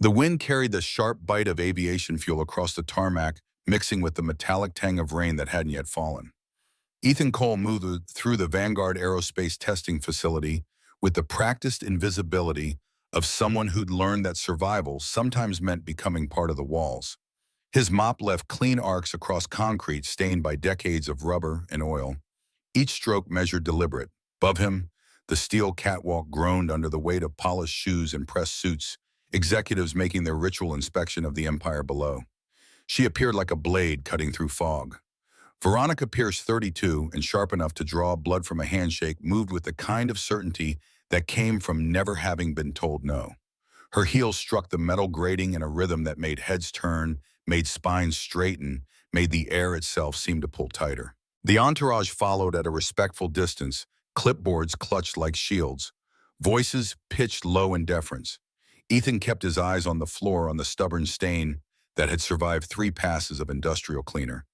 The wind carried the sharp bite of aviation fuel across the tarmac, mixing with the metallic tang of rain that hadn't yet fallen. Ethan Cole moved through the Vanguard Aerospace Testing Facility with the practiced invisibility of someone who'd learned that survival sometimes meant becoming part of the walls. His mop left clean arcs across concrete stained by decades of rubber and oil, each stroke measured deliberate. Above him, the steel catwalk groaned under the weight of polished shoes and pressed suits, executives making their ritual inspection of the empire below. She appeared like a blade cutting through fog. Veronica Pierce, 32, and sharp enough to draw blood from a handshake, moved with the kind of certainty that came from never having been told no. Her heels struck the metal grating in a rhythm that made heads turn, made spines straighten, made the air itself seem to pull tighter. The entourage followed at a respectful distance, clipboards clutched like shields, voices pitched low in deference. Ethan kept his eyes on the floor on the stubborn stain that had survived 3 passes of industrial cleaner.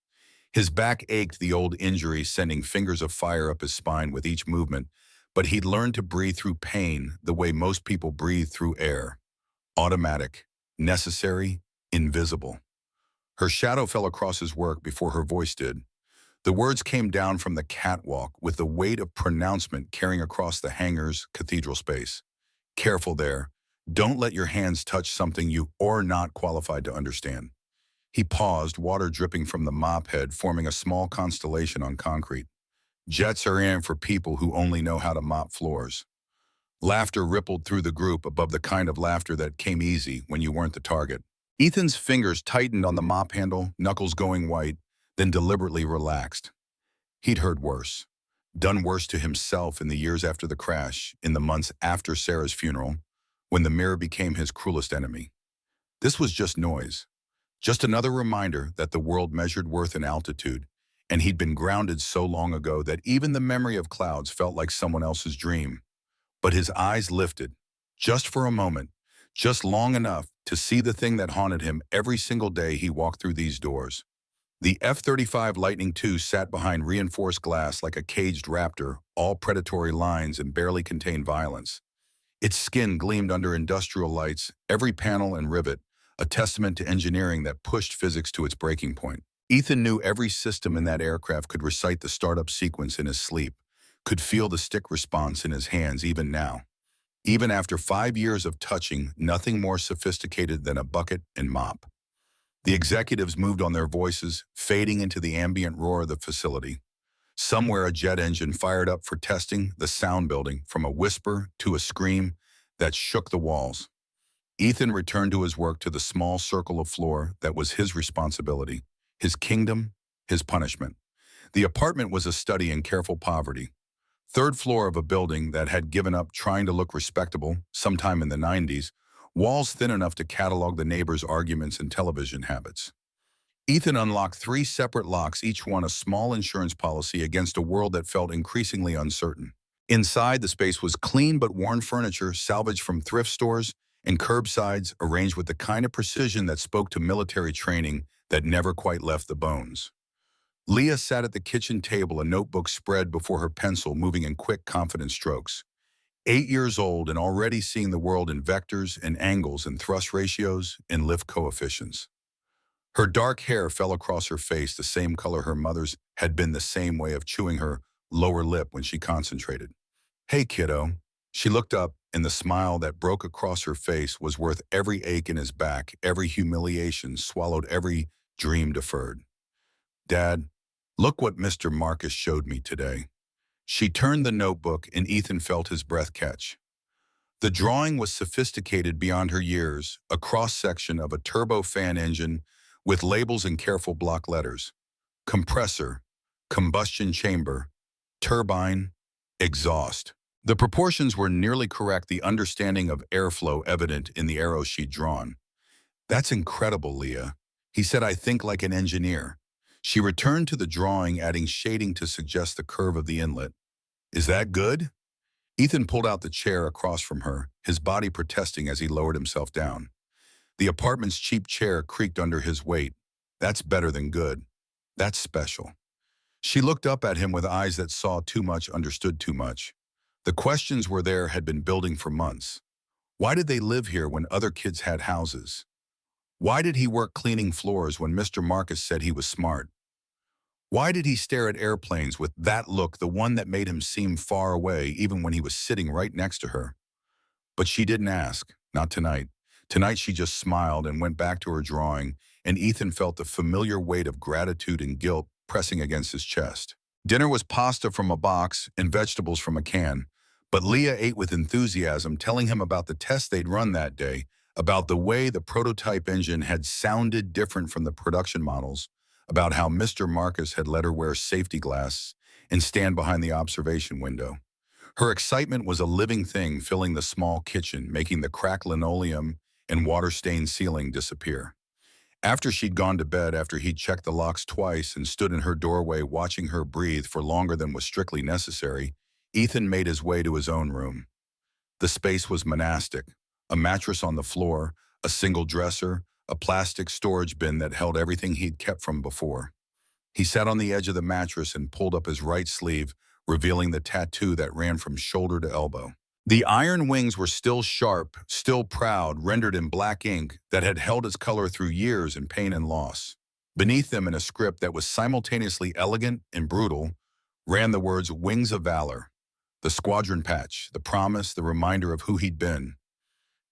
His back ached, the old injury sending fingers of fire up his spine with each movement, but he'd learned to breathe through pain the way most people breathe through air. Automatic, necessary, invisible. Her shadow fell across his work before her voice did. The words came down from the catwalk with the weight of pronouncement carrying across the hangar's cathedral space. Careful there. Don't let your hands touch something you are not qualified to understand. He paused, water dripping from the mop head, forming a small constellation on concrete. Jets are in for people who only know how to mop floors. Laughter rippled through the group, above the kind of laughter that came easy when you weren't the target. Ethan's fingers tightened on the mop handle, knuckles going white, then deliberately relaxed. He'd heard worse. Done worse to himself in the years after the crash, in the months after Sarah's funeral, when the mirror became his cruelest enemy. This was just noise. Just another reminder that the world measured worth in altitude, and he'd been grounded so long ago that even the memory of clouds felt like someone else's dream. But his eyes lifted, just for a moment, just long enough to see the thing that haunted him every single day he walked through these doors. The F-35 Lightning II sat behind reinforced glass like a caged raptor, all predatory lines and barely contained violence. Its skin gleamed under industrial lights, every panel and rivet, a testament to engineering that pushed physics to its breaking point. Ethan knew every system in that aircraft, could recite the startup sequence in his sleep, could feel the stick response in his hands even now. Even after 5 years of touching nothing more sophisticated than a bucket and mop. The executives moved on their voices, fading into the ambient roar of the facility. Somewhere a jet engine fired up for testing, the sound building, from a whisper to a scream that shook the walls. Ethan returned to his work, to the small circle of floor that was his responsibility, his kingdom, his punishment. The apartment was a study in careful poverty. 3rd floor of a building that had given up trying to look respectable sometime in the 90s, walls thin enough to catalog the neighbors' arguments and television habits. Ethan unlocked 3 separate locks, each one a small insurance policy against a world that felt increasingly uncertain. Inside, the space was clean but worn furniture salvaged from thrift stores and curbsides, arranged with the kind of precision that spoke to military training that never quite left the bones. Leah sat at the kitchen table, a notebook spread before her pencil, moving in quick, confident strokes. 8 years old and already seeing the world in vectors and angles and thrust ratios and lift coefficients. Her dark hair fell across her face, the same color her mother's had been, the same way of chewing her lower lip when she concentrated. "Hey, kiddo." She looked up, and the smile that broke across her face was worth every ache in his back, every humiliation swallowed, every dream deferred. "Dad, look what Mr. Marcus showed me today." She turned the notebook, and Ethan felt his breath catch. The drawing was sophisticated beyond her years, a cross-section of a turbofan engine with labels in careful block letters. Compressor, combustion chamber, turbine, exhaust. The proportions were nearly correct, the understanding of airflow evident in the arrows she'd drawn. "That's incredible, Leah." He said, "I think like an engineer." She returned to the drawing, adding shading to suggest the curve of the inlet. "Is that good?" Ethan pulled out the chair across from her, his body protesting as he lowered himself down. The apartment's cheap chair creaked under his weight. "That's better than good. That's special." She looked up at him with eyes that saw too much, understood too much. The questions were there, had been building for months. Why did they live here when other kids had houses? Why did he work cleaning floors when Mr. Marcus said he was smart? Why did he stare at airplanes with that look, the one that made him seem far away even when he was sitting right next to her? But she didn't ask, not tonight. Tonight she just smiled and went back to her drawing, and Ethan felt the familiar weight of gratitude and guilt pressing against his chest. Dinner was pasta from a box and vegetables from a can, but Leah ate with enthusiasm, telling him about the test they'd run that day, about the way the prototype engine had sounded different from the production models, about how Mr. Marcus had let her wear safety glasses and stand behind the observation window. Her excitement was a living thing filling the small kitchen, making the cracked linoleum and water-stained ceiling disappear. After she'd gone to bed, after he'd checked the locks twice and stood in her doorway watching her breathe for longer than was strictly necessary, Ethan made his way to his own room. The space was monastic. A mattress on the floor, a single dresser, a plastic storage bin that held everything he'd kept from before. He sat on the edge of the mattress and pulled up his right sleeve, revealing the tattoo that ran from shoulder to elbow. The iron wings were still sharp, still proud, rendered in black ink that had held its color through years in pain and loss. Beneath them, in a script that was simultaneously elegant and brutal, ran the words Wings of Valor, the squadron patch, the promise, the reminder of who he'd been.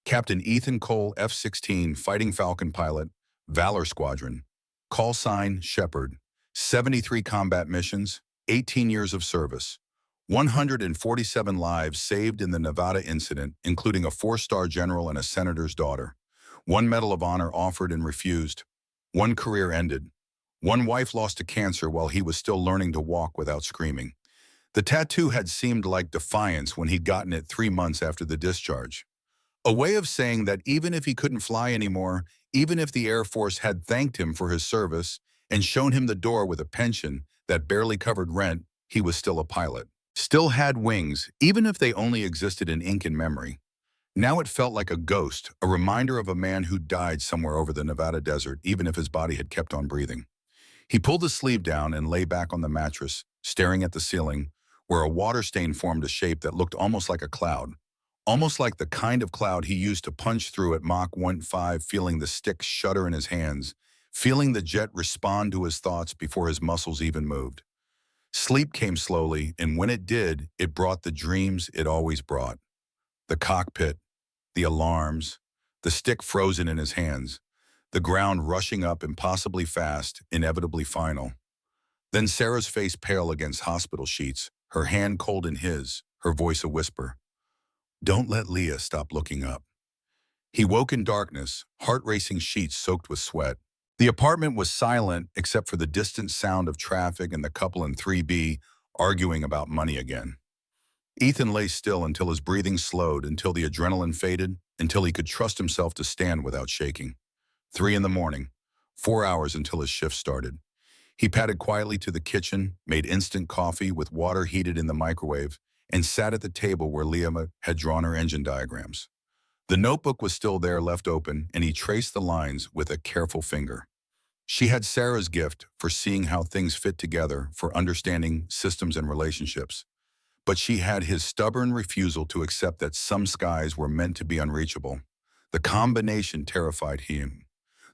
Captain Ethan Cole, F-16 Fighting Falcon pilot, Valor Squadron. Call sign, Shepherd. 73 combat missions, 18 years of service. 147 lives saved in the Nevada incident, including a 4-star general and a senator's daughter. 1 Medal of Honor offered and refused. 1 career ended. 1 wife lost to cancer while he was still learning to walk without screaming. The tattoo had seemed like defiance when he'd gotten it 3 months after the discharge. A way of saying that even if he couldn't fly anymore, even if the Air Force had thanked him for his service and shown him the door with a pension that barely covered rent, he was still a pilot. Still had wings, even if they only existed in ink and memory. Now it felt like a ghost, a reminder of a man who died somewhere over the Nevada desert, even if his body had kept on breathing. He pulled his sleeve down and lay back on the mattress, staring at the ceiling, where a water stain formed a shape that looked almost like a cloud. Almost like the kind of cloud he used to punch through at Mach 1.5, feeling the stick shudder in his hands, feeling the jet respond to his thoughts before his muscles even moved. Sleep came slowly, and when it did, it brought the dreams it always brought. The cockpit, the alarms, the stick frozen in his hands, the ground rushing up impossibly fast, inevitably final. Then Sarah's face pale against hospital sheets, her hand cold in his, her voice a whisper. Don't let Leah stop looking up. He woke in darkness, heart-racing sheets soaked with sweat. The apartment was silent except for the distant sound of traffic and the couple in 3B arguing about money again. Ethan lay still until his breathing slowed, until the adrenaline faded, until he could trust himself to stand without shaking. 3 in the morning, 4 hours until his shift started. He padded quietly to the kitchen, made instant coffee with water heated in the microwave, and sat at the table where Leah had drawn her engine diagrams. The notebook was still there, left open, and he traced the lines with a careful finger. She had Sarah's gift for seeing how things fit together, for understanding systems and relationships. But she had his stubborn refusal to accept that some skies were meant to be unreachable. The combination terrified him.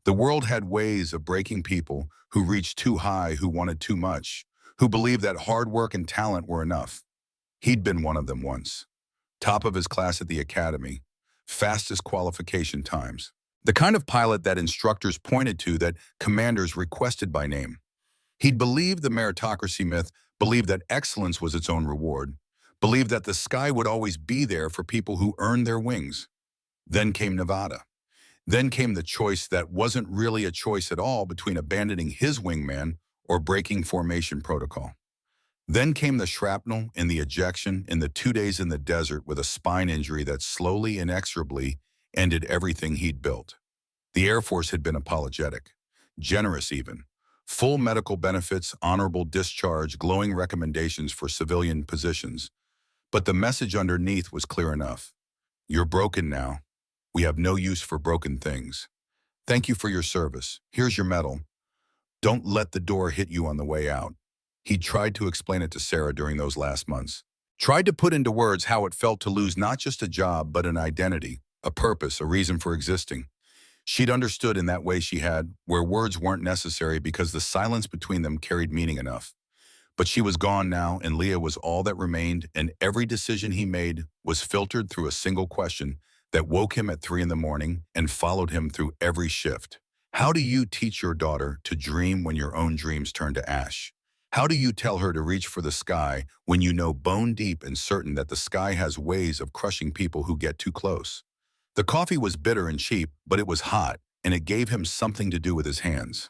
The world had ways of breaking people who reached too high, who wanted too much, who believed that hard work and talent were enough. He'd been one of them once. Top of his class at the academy, fastest qualification times. The kind of pilot that instructors pointed to, that commanders requested by name. He'd believed the meritocracy myth, believed that excellence was its own reward, believed that the sky would always be there for people who earned their wings. Then came Nevada. Then came the choice that wasn't really a choice at all, between abandoning his wingman or breaking formation protocol. Then came the shrapnel and the ejection and the 2 days in the desert with a spine injury that slowly, inexorably ended everything he'd built. The Air Force had been apologetic, generous even. Full medical benefits, honorable discharge, glowing recommendations for civilian positions. But the message underneath was clear enough. You're broken now. We have no use for broken things. Thank you for your service. Here's your medal. Don't let the door hit you on the way out. He'd tried to explain it to Sarah during those last months. Tried to put into words how it felt to lose not just a job, but an identity. a purpose, a reason for existing. She'd understood in that way she had, where words weren't necessary because the silence between them carried meaning enough. But she was gone now, and Leah was all that remained, and every decision he made was filtered through a single question that woke him at 3 in the morning and followed him through every shift. How do you teach your daughter to dream when your own dreams turn to ash? How do you tell her to reach for the sky when you know bone deep and certain that the sky has ways of crushing people who get too close? The coffee was bitter and cheap, but it was hot, and it gave him something to do with his hands.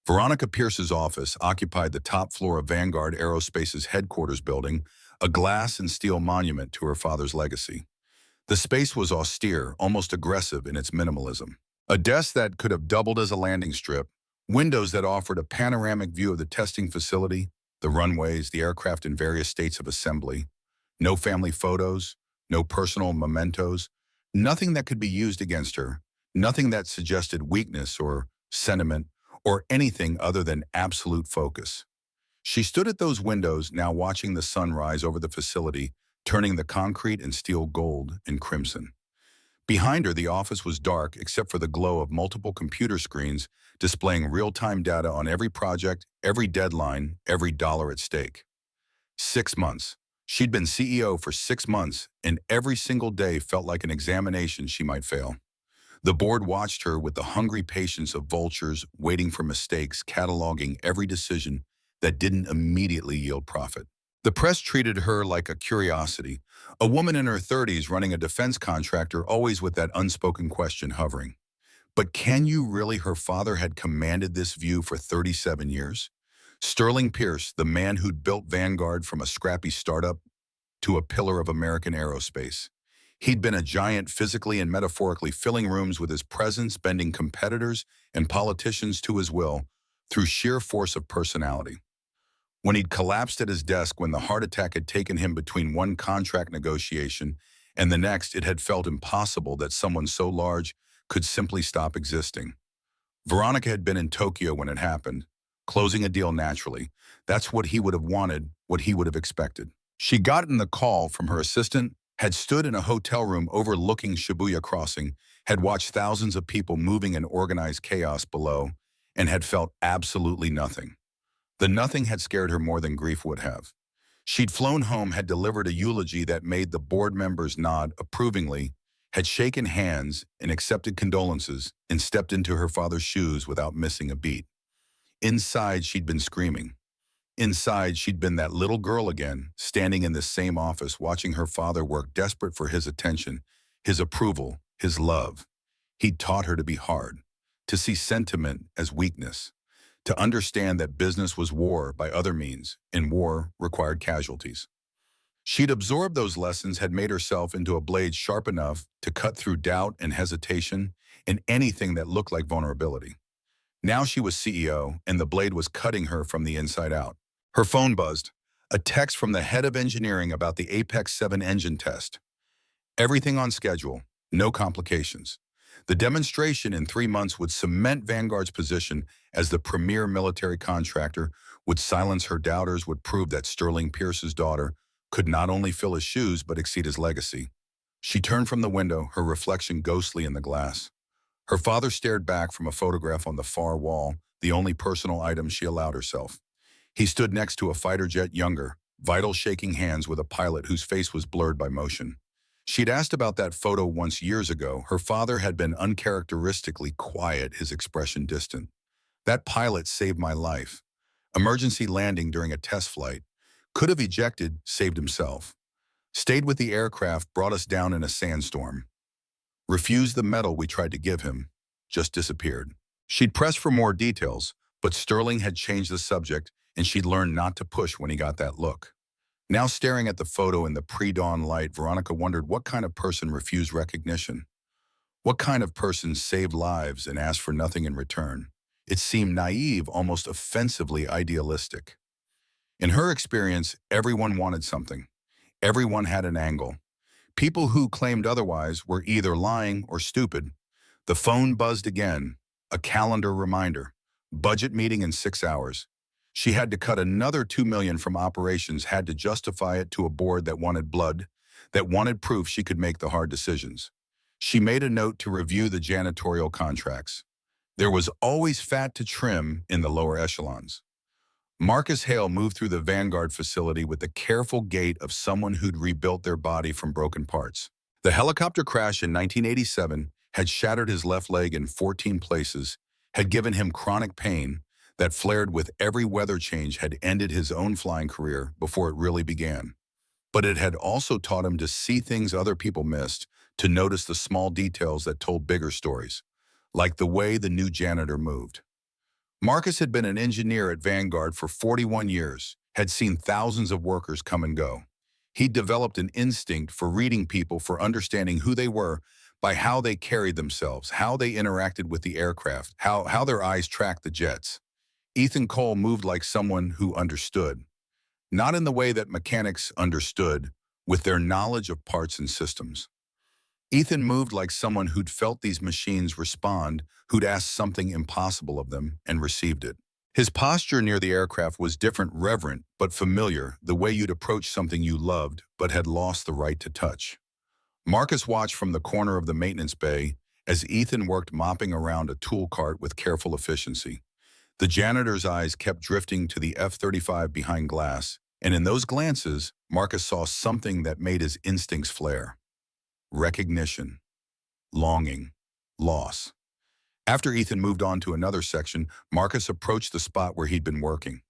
Veronica Pierce's office occupied the top floor of Vanguard Aerospace's headquarters building, a glass and steel monument to her father's legacy. The space was austere, almost aggressive in its minimalism. A desk that could have doubled as a landing strip, windows that offered a panoramic view of the testing facility, the runways, the aircraft in various states of assembly. No family photos, no personal mementos, nothing that could be used against her, nothing that suggested weakness or sentiment or anything other than absolute focus. She stood at those windows, now watching the sun rise over the facility, turning the concrete and steel gold and crimson. Behind her, the office was dark except for the glow of multiple computer screens displaying real-time data on every project, every deadline, every dollar at stake. 6 months. She'd been CEO for 6 months, and every single day felt like an examination she might fail. The board watched her with the hungry patience of vultures waiting for mistakes, cataloging every decision that didn't immediately yield profit. The press treated her like a curiosity, a woman in her 30s running a defense contractor, always with that unspoken question hovering. But can you really? Her father had commanded this view for 37 years. Sterling Pierce, the man who'd built Vanguard from a scrappy startup to a pillar of American aerospace. He'd been a giant physically and metaphorically, filling rooms with his presence, bending competitors and politicians to his will through sheer force of personality. When he'd collapsed at his desk when the heart attack had taken him between one contract negotiation and the next, it had felt impossible that someone so large could simply stop existing. Veronica had been in Tokyo when it happened, closing a deal naturally. That's what he would have wanted, what he would have expected. She'd gotten the call from her assistant, had stood in a hotel room overlooking Shibuya Crossing, had watched thousands of people moving in organized chaos below, and had felt absolutely nothing. The nothing had scared her more than grief would have. She'd flown home, had delivered a eulogy that made the board members nod approvingly, had shaken hands and accepted condolences, and stepped into her father's shoes without missing a beat. Inside, she'd been screaming. Inside, she'd been that little girl again, standing in the same office, watching her father work, desperate for his attention, his approval, his love. He'd taught her to be hard, to see sentiment as weakness, to understand that business was war by other means, and war required casualties. She'd absorbed those lessons, had made herself into a blade sharp enough to cut through doubt and hesitation and anything that looked like vulnerability. Now she was CEO, and the blade was cutting her from the inside out. Her phone buzzed, a text from the head of engineering about the Apex 7 engine test. Everything on schedule, no complications. The demonstration in 3 months would cement Vanguard's position as the premier military contractor, would silence her doubters, would prove that Sterling Pierce's daughter could not only fill his shoes but exceed his legacy. She turned from the window, her reflection ghostly in the glass. Her father stared back from a photograph on the far wall, the only personal item she allowed herself. He stood next to a fighter jet, younger, vital, shaking hands with a pilot whose face was blurred by motion. She'd asked about that photo once years ago. Her father had been uncharacteristically quiet, his expression distant. That pilot saved my life. Emergency landing during a test flight. Could have ejected, saved himself. Stayed with the aircraft, brought us down in a sandstorm. Refused the medal we tried to give him. Just disappeared. She'd pressed for more details, but Sterling had changed the subject, and she'd learned not to push when he got that look. Now staring at the photo in the pre-dawn light, Veronica wondered what kind of person refused recognition. What kind of person saved lives and asked for nothing in return? It seemed naive, almost offensively idealistic. In her experience, everyone wanted something. Everyone had an angle. People who claimed otherwise were either lying or stupid. The phone buzzed again, a calendar reminder. Budget meeting in 6 hours. She had to cut another $2 million from operations, had to justify it to a board that wanted blood, that wanted proof she could make the hard decisions. She made a note to review the janitorial contracts. There was always fat to trim in the lower echelons. Marcus Hale moved through the Vanguard facility with the careful gait of someone who'd rebuilt their body from broken parts. The helicopter crash in 1987 had shattered his left leg in 14 places, had given him chronic pain that flared with every weather change, had ended his own flying career before it really began. But it had also taught him to see things other people missed, to notice the small details that told bigger stories, like the way the new janitor moved. Marcus had been an engineer at Vanguard for 41 years, had seen thousands of workers come and go. He'd developed an instinct for reading people, for understanding who they were by how they carried themselves, how they interacted with the aircraft, how their eyes tracked the jets. Ethan Cole moved like someone who understood, not in the way that mechanics understood, with their knowledge of parts and systems. Ethan moved like someone who'd felt these machines respond, who'd asked something impossible of them and received it. His posture near the aircraft was different, reverent, but familiar, the way you'd approach something you loved but had lost the right to touch. Marcus watched from the corner of the maintenance bay as Ethan worked, mopping around a tool cart with careful efficiency. The janitor's eyes kept drifting to the F-35 behind glass, and in those glances, Marcus saw something that made his instincts flare. Recognition, longing, loss. After Ethan moved on to another section, Marcus approached the spot where he'd been working.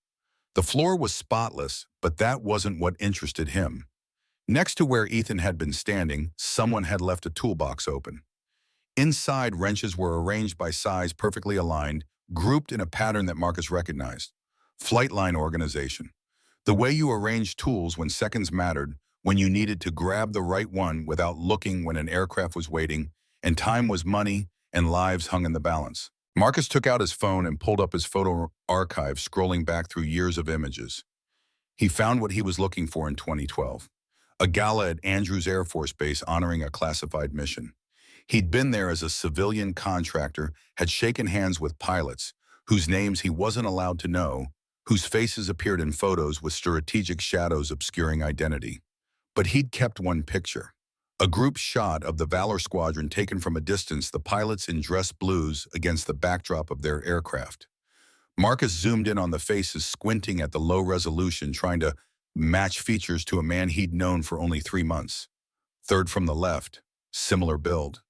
The floor was spotless, but that wasn't what interested him. Next to where Ethan had been standing, someone had left a toolbox open. Inside, wrenches were arranged by size, perfectly aligned, grouped in a pattern that Marcus recognized. Flight line organization. The way you arranged tools when seconds mattered, when you needed to grab the right one without looking, when an aircraft was waiting, and time was money, and lives hung in the balance. Marcus took out his phone and pulled up his photo archive, scrolling back through years of images. He found what he was looking for in 2012. A gala at Andrews Air Force Base honoring a classified mission. He'd been there as a civilian contractor, had shaken hands with pilots, whose names he wasn't allowed to know, whose faces appeared in photos with strategic shadows obscuring identity. But he'd kept one picture. A group shot of the Valor Squadron taken from a distance, the pilots in dress blues against the backdrop of their aircraft. Marcus zoomed in on the faces, squinting at the low resolution, trying to match features to a man he'd known for only 3 months. Third from the left, similar build,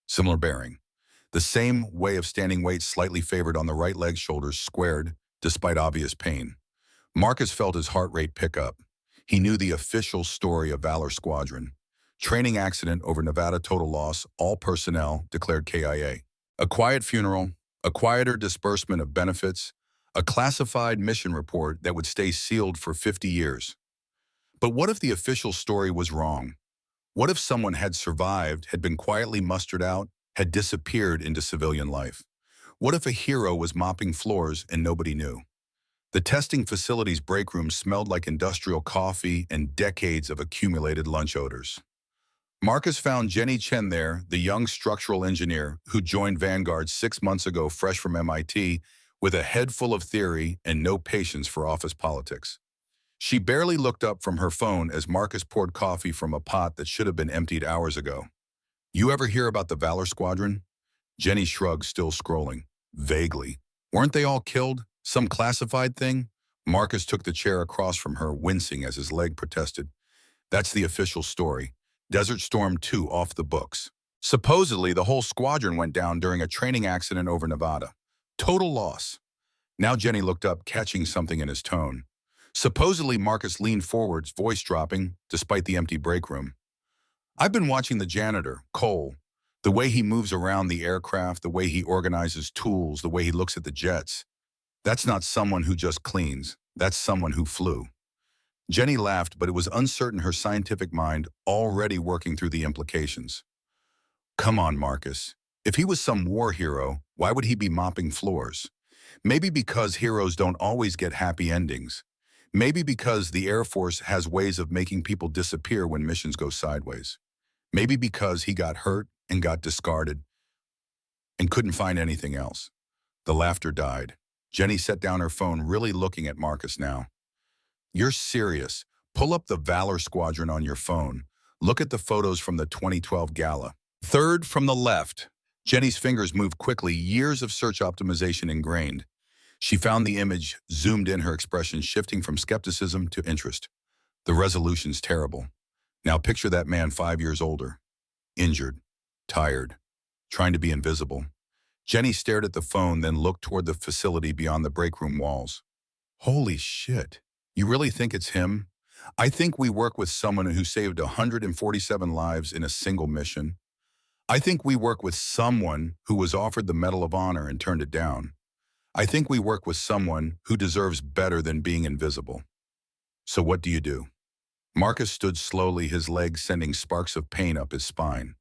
similar bearing. The same way of standing, weight slightly favored on the right leg, shoulders squared, despite obvious pain. Marcus felt his heart rate pick up. He knew the official story of Valor Squadron. Training accident over Nevada, total loss, all personnel declared KIA. A quiet funeral, a quieter disbursement of benefits, a classified mission report that would stay sealed for 50 years. But what if the official story was wrong? What if someone had survived, had been quietly mustered out, had disappeared into civilian life? What if a hero was mopping floors and nobody knew? The testing facility's break room smelled like industrial coffee and decades of accumulated lunch odors. Marcus found Jenny Chen there, the young structural engineer who joined Vanguard 6 months ago, fresh from MIT, with a head full of theory and no patience for office politics. She barely looked up from her phone as Marcus poured coffee from a pot that should have been emptied hours ago. "You ever hear about the Valor Squadron?" Jenny shrugged, still scrolling. "Vaguely. Weren't they all killed? Some classified thing?" Marcus took the chair across from her, wincing as his leg protested. "That's the official story. Desert Storm 2 off the books. Supposedly, the whole squadron went down during a training accident over Nevada. Total loss." Now Jenny looked up, catching something in his tone. Supposedly, Marcus leaned forwards, voice dropping, despite the empty break room. "I've been watching the janitor, Cole. The way he moves around the aircraft, the way he organizes tools, the way he looks at the jets. That's not someone who just cleans. That's someone who flew." Jenny laughed, but it was uncertain, her scientific mind already working through the implications. "Come on, Marcus. If he was some war hero, why would he be mopping floors? Maybe because heroes don't always get happy endings. Maybe because the Air Force has ways of making people disappear when missions go sideways. Maybe because he got hurt and got discarded and couldn't find anything else." The laughter died. Jenny set down her phone, really looking at Marcus now. "You're serious. Pull up the Valor Squadron on your phone. Look at the photos from the 2012 gala. Third from the left. Jenny's fingers moved quickly, years of search optimization ingrained. She found the image, zoomed in, her expression shifting from skepticism to interest. The resolution's terrible. Now picture that man 5 years older, injured, tired, trying to be invisible. Jenny stared at the phone, then looked toward the facility beyond the break room walls. Holy shit. You really think it's him? I think we work with someone who saved 147 lives in a single mission. I think we work with someone who was offered the Medal of Honor and turned it down. I think we work with someone who deserves better than being invisible. So what do you do? Marcus stood slowly, his legs sending sparks of pain up his spine.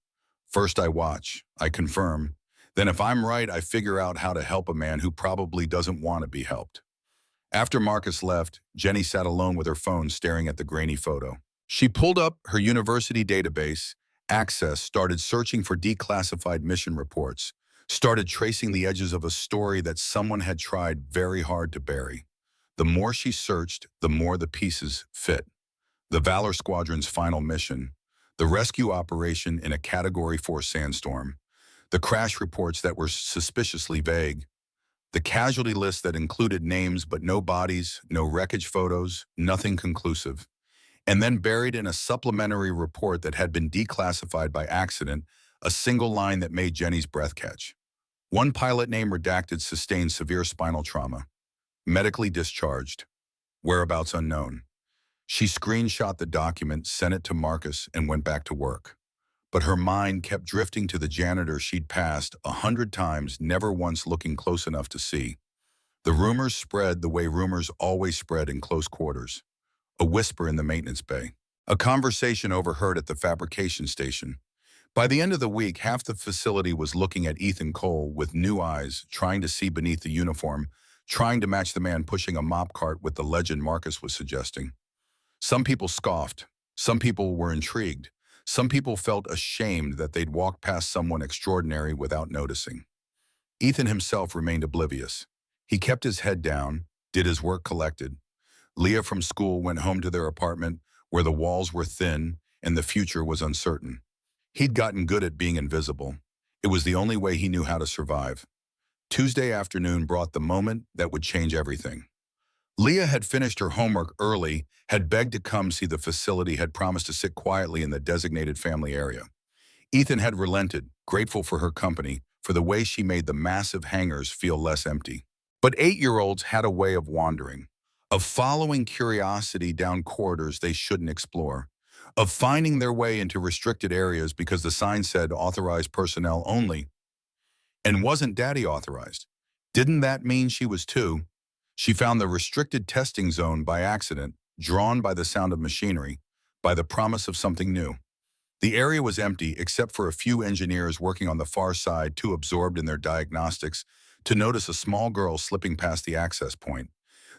First I watch, I confirm. Then if I'm right, I figure out how to help a man who probably doesn't want to be helped. After Marcus left, Jenny sat alone with her phone staring at the grainy photo. She pulled up her university database, Access, started searching for declassified mission reports, started tracing the edges of a story that someone had tried very hard to bury. The more she searched, the more the pieces fit. The Valor Squadron's final mission, the rescue operation in a Category 4 sandstorm, the crash reports that were suspiciously vague, the casualty list that included names but no bodies, no wreckage photos, nothing conclusive. And then buried in a supplementary report that had been declassified by accident, a single line that made Jenny's breath catch. One pilot name redacted, sustained severe spinal trauma. Medically discharged. Whereabouts unknown. She screenshot the document, sent it to Marcus, and went back to work. But her mind kept drifting to the janitor she'd passed 100 times, never once looking close enough to see. The rumors spread the way rumors always spread in close quarters. A whisper in the maintenance bay. A conversation overheard at the fabrication station. By the end of the week, half the facility was looking at Ethan Cole with new eyes, trying to see beneath the uniform, trying to match the man pushing a mop cart with the legend Marcus was suggesting. Some people scoffed. Some people were intrigued. Some people felt ashamed that they'd walked past someone extraordinary without noticing. Ethan himself remained oblivious. He kept his head down, did his work collected. Leah from school went home to their apartment where the walls were thin and the future was uncertain. He'd gotten good at being invisible. It was the only way he knew how to survive. Tuesday afternoon brought the moment that would change everything. Leah had finished her homework early, had begged to come see the facility, had promised to sit quietly in the designated family area. Ethan had relented, grateful for her company, for the way she made the massive hangars feel less empty. But 8-year-olds had a way of wandering, of following curiosity down corridors they shouldn't explore, of finding their way into restricted areas because the sign said authorized personnel only. And wasn't Daddy authorized? Didn't that mean she was too? She found the restricted testing zone by accident, drawn by the sound of machinery, by the promise of something new. The area was empty except for a few engineers working on the far side, too absorbed in their diagnostics to notice a small girl slipping past the access point.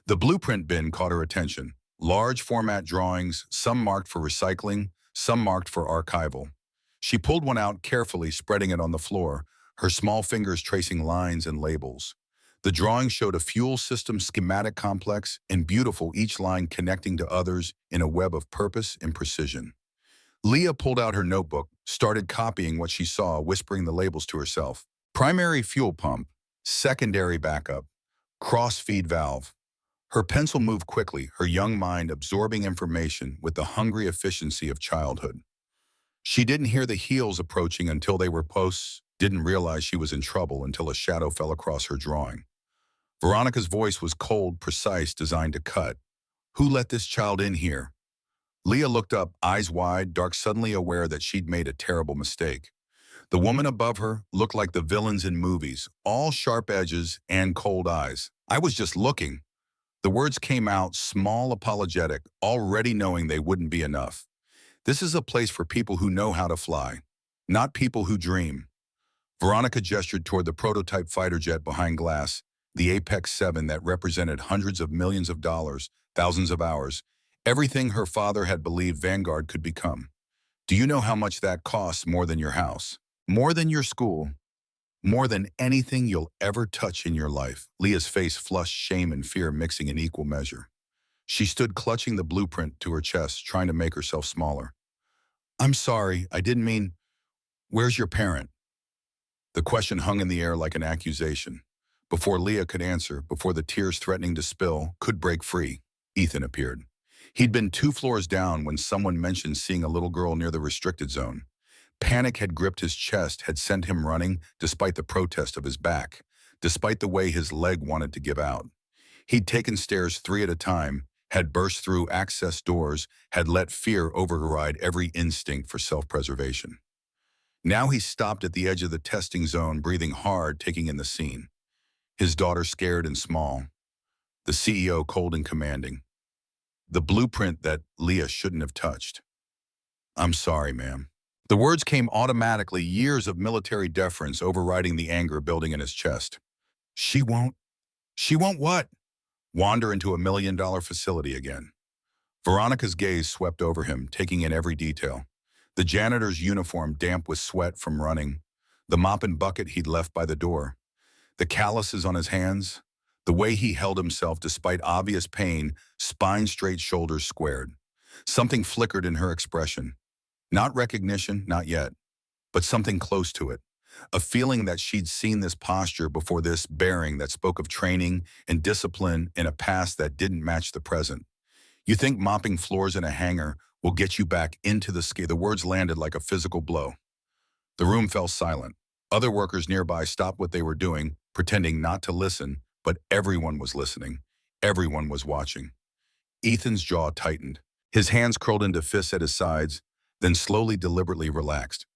The blueprint bin caught her attention. Large format drawings, some marked for recycling, some marked for archival. She pulled one out carefully, spreading it on the floor, her small fingers tracing lines and labels. The drawing showed a fuel system schematic complex, and beautiful, each line connecting to others in a web of purpose and precision. Leah pulled out her notebook, started copying what she saw, whispering the labels to herself. Primary fuel pump, secondary backup, cross-feed valve. Her pencil moved quickly, her young mind absorbing information with the hungry efficiency of childhood. She didn't hear the heels approaching until they were posts, didn't realize she was in trouble until a shadow fell across her drawing. Veronica's voice was cold, precise, designed to cut. Who let this child in here? Leah looked up, eyes wide, dark, suddenly aware that she'd made a terrible mistake. The woman above her looked like the villains in movies, all sharp edges and cold eyes. I was just looking. The words came out, small, apologetic, already knowing they wouldn't be enough. This is a place for people who know how to fly, not people who dream. Veronica gestured toward the prototype fighter jet behind glass, the Apex 7 that represented hundreds of millions of dollars, thousands of hours, everything her father had believed Vanguard could become. Do you know how much that costs? More than your house, more than your school, more than anything you'll ever touch in your life. Leah's face flushed, shame and fear mixing in equal measure. She stood clutching the blueprint to her chest, trying to make herself smaller. I'm sorry, I didn't mean... Where's your parent? The question hung in the air like an accusation. Before Leah could answer, before the tears threatening to spill could break free, Ethan appeared. He'd been 2 floors down when someone mentioned seeing a little girl near the restricted zone. Panic had gripped his chest, had sent him running despite the protest of his back, despite the way his leg wanted to give out. He'd taken stairs 3 at a time, had burst through access doors, had let fear override every instinct for self-preservation. Now he stopped at the edge of the testing zone, breathing hard, taking in the scene. His daughter scared and small, the CEO cold and commanding, the blueprint that Leah shouldn't have touched. "I'm sorry, ma'am." The words came automatically, years of military deference overriding the anger building in his chest. She won't. She won't what? Wander into $1 million facility again. Veronica's gaze swept over him, taking in every detail. The janitor's uniform damp with sweat from running, the mop and bucket he'd left by the door, the calluses on his hands, the way he held himself despite obvious pain, spine straight, shoulders squared. Something flickered in her expression. Not recognition, not yet, but something close to it. A feeling that she'd seen this posture before, this bearing that spoke of training and discipline in a past that didn't match the present. You think mopping floors in a hangar will get you back into the ski. The words landed like a physical blow. The room fell silent. Other workers nearby stopped what they were doing, pretending not to listen, but everyone was listening. Everyone was watching. Ethan's jaw tightened. His hands curled into fists at his sides, then slowly, deliberately relaxed.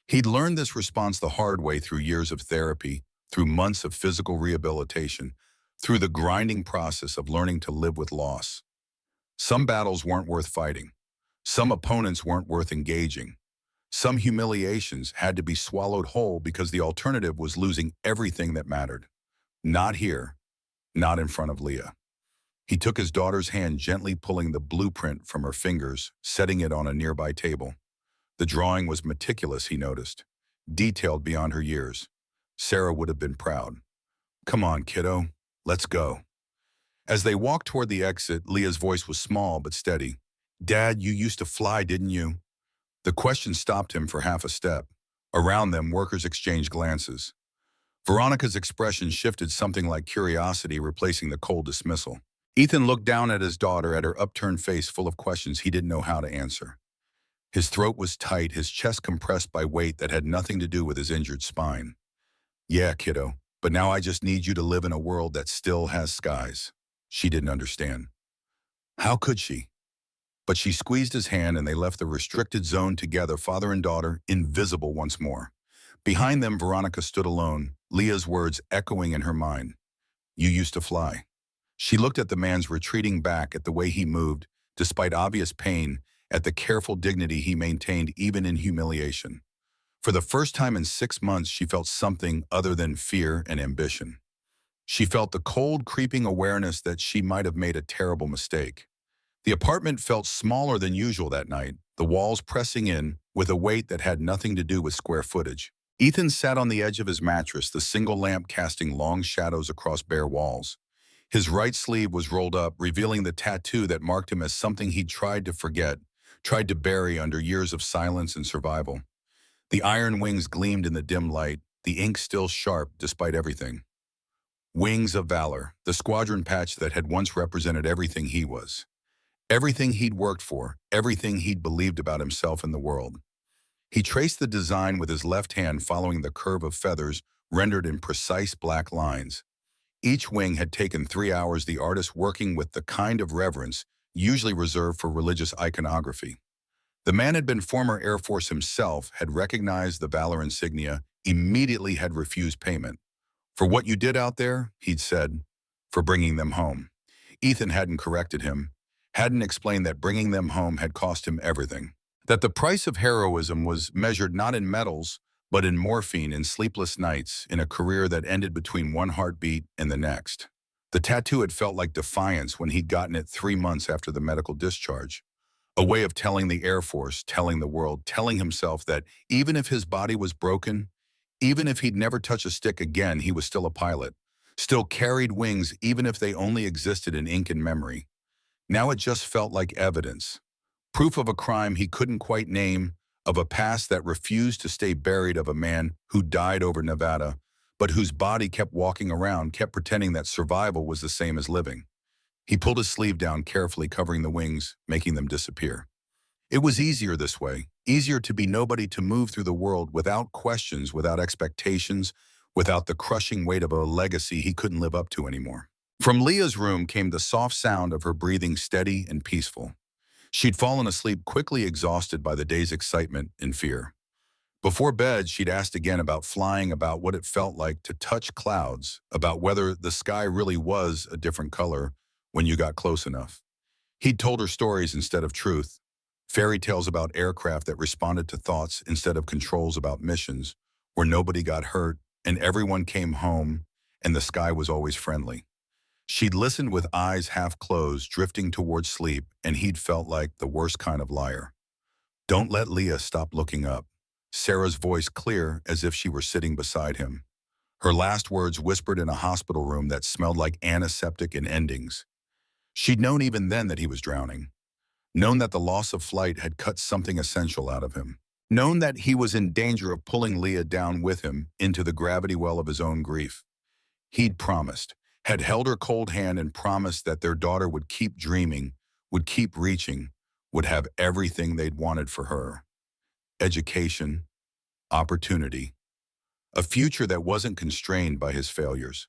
He'd learned this response the hard way through years of therapy, through months of physical rehabilitation, through the grinding process of learning to live with loss. Some battles weren't worth fighting. Some opponents weren't worth engaging. Some humiliations had to be swallowed whole because the alternative was losing everything that mattered. Not here, not in front of Leah. He took his daughter's hand, gently pulling the blueprint from her fingers, setting it on a nearby table. The drawing was meticulous, he noticed, detailed beyond her years. Sarah would have been proud. "Come on, kiddo, let's go." As they walked toward the exit, Leah's voice was small but steady. "Dad, you used to fly, didn't you?" The question stopped him for half a step. Around them, workers exchanged glances. Veronica's expression shifted, something like curiosity replacing the cold dismissal. Ethan looked down at his daughter, at her upturned face full of questions he didn't know how to answer. His throat was tight, his chest compressed by weight that had nothing to do with his injured spine. "Yeah, kiddo, but now I just need you to live in a world that still has skies." She didn't understand. How could she? But she squeezed his hand and they left the restricted zone together, father and daughter, invisible once more. Behind them, Veronica stood alone, Leah's words echoing in her mind. "You used to fly." She looked at the man's retreating back, at the way he moved, despite obvious pain, at the careful dignity he maintained even in humiliation. For the first time in 6 months, she felt something other than fear and ambition. She felt the cold, creeping awareness that she might have made a terrible mistake. The apartment felt smaller than usual that night, the walls pressing in with a weight that had nothing to do with square footage. Ethan sat on the edge of his mattress, the single lamp casting long shadows across bare walls. His right sleeve was rolled up, revealing the tattoo that marked him as something he'd tried to forget, tried to bury under years of silence and survival. The iron wings gleamed in the dim light, the ink still sharp despite everything. Wings of Valor, the squadron patch that had once represented everything he was. Everything he'd worked for, everything he'd believed about himself and the world. He traced the design with his left hand, following the curve of feathers rendered in precise black lines. Each wing had taken 3 hours, the artist working with the kind of reverence usually reserved for religious iconography. The man had been former Air Force himself, had recognized the Valor insignia, immediately had refused payment. "For what you did out there," he'd said, "for bringing them home." Ethan hadn't corrected him, hadn't explained that bringing them home had cost him everything. That the price of heroism was measured not in medals, but in morphine, in sleepless nights, in a career that ended between one heartbeat and the next. The tattoo had felt like defiance when he'd gotten it 3 months after the medical discharge. A way of telling the Air Force, telling the world, telling himself that even if his body was broken, even if he'd never touch a stick again, he was still a pilot, still carried wings even if they only existed in ink and memory. Now it just felt like evidence. Proof of a crime he couldn't quite name, of a past that refused to stay buried, of a man who died over Nevada, but whose body kept walking around, kept pretending that survival was the same as living. He pulled his sleeve down carefully, covering the wings, making them disappear. It was easier this way, easier to be nobody, to move through the world without questions, without expectations, without the crushing weight of a legacy he couldn't live up to anymore. From Leah's room came the soft sound of her breathing, steady and peaceful. She'd fallen asleep quickly, exhausted by the day's excitement and fear. Before bed, she'd asked again about flying, about what it felt like to touch clouds, about whether the sky really was a different color when you got close enough. He'd told her stories instead of truth, fairy tales about aircraft that responded to thoughts instead of controls, about missions where nobody got hurt and everyone came home and the sky was always friendly. She'd listened with eyes half closed, drifting towards sleep, and he'd felt like the worst kind of liar. "Don't let Leah stop looking up." Sarah's voice clear, as if she were sitting beside him. Her last words whispered in a hospital room that smelled like antiseptic and endings. She'd known even then that he was drowning. Known that the loss of flight had cut something essential out of him. Known that he was in danger of pulling Leah down with him into the gravity well of his own grief. He'd promised, had held her cold hand and promised that their daughter would keep dreaming, would keep reaching, would have everything they'd wanted for her. Education, opportunity, a future that wasn't constrained by his failures.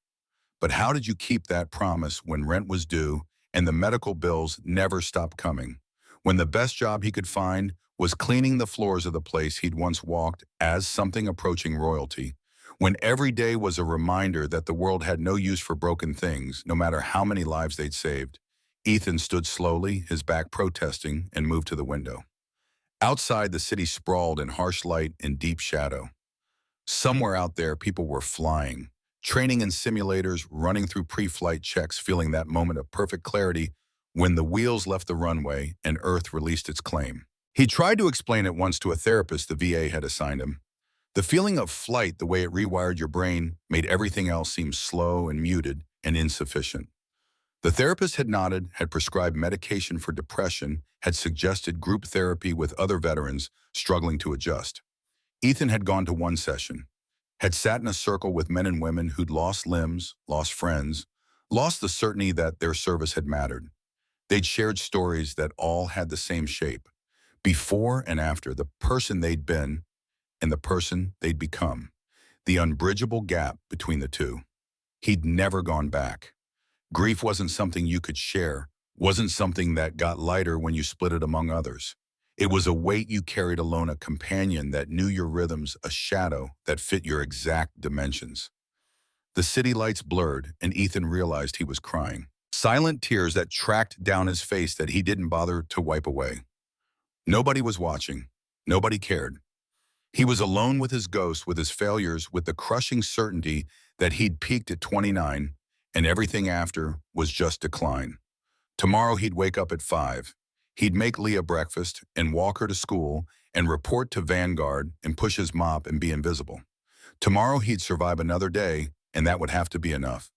But how did you keep that promise when rent was due and the medical bills never stopped coming? When the best job he could find was cleaning the floors of the place he'd once walked as something approaching royalty? When every day was a reminder that the world had no use for broken things, no matter how many lives they'd saved? Ethan stood slowly, his back protesting, and moved to the window. Outside, the city sprawled in harsh light and deep shadow. Somewhere out there, people were flying, training in simulators, running through pre-flight checks, feeling that moment of perfect clarity when the wheels left the runway and Earth released its claim. He tried to explain it once to a therapist the VA had assigned him. The feeling of flight, the way it rewired your brain, made everything else seem slow and muted and insufficient. The therapist had nodded, had prescribed medication for depression, had suggested group therapy with other veterans struggling to adjust. Ethan had gone to one session, had sat in a circle with men and women who'd lost limbs, lost friends, lost the certainty that their service had mattered. They'd shared stories that all had the same shape, before and after, the person they'd been and the person they'd become, the unbridgeable gap between the two. He'd never gone back. Grief wasn't something you could share, wasn't something that got lighter when you split it among others. It was a weight you carried alone, a companion that knew your rhythms, a shadow that fit your exact dimensions. The city lights blurred, and Ethan realized he was crying. Silent tears that tracked down his face that he didn't bother to wipe away. Nobody was watching. Nobody cared. He was alone with his ghost, with his failures, with the crushing certainty that he'd peaked at 29, and everything after was just decline. Tomorrow he'd wake up at 5. He'd make Leah breakfast and walk her to school and report to Vanguard and push his mop and be invisible. Tomorrow he'd survive another day, and that would have to be enough.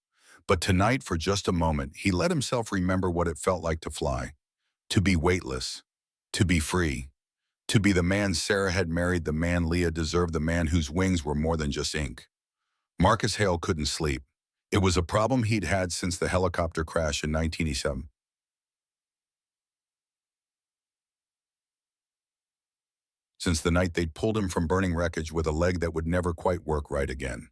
But tonight, for just a moment, he let himself remember what it felt like to fly, to be weightless, to be free, to be the man Sarah had married, the man Leah deserved, the man whose wings were more than just ink. Marcus Hale couldn't sleep. It was a problem he'd had since the helicopter crash in 1987. Since the night they'd pulled him from burning wreckage with a leg that would never quite work right again.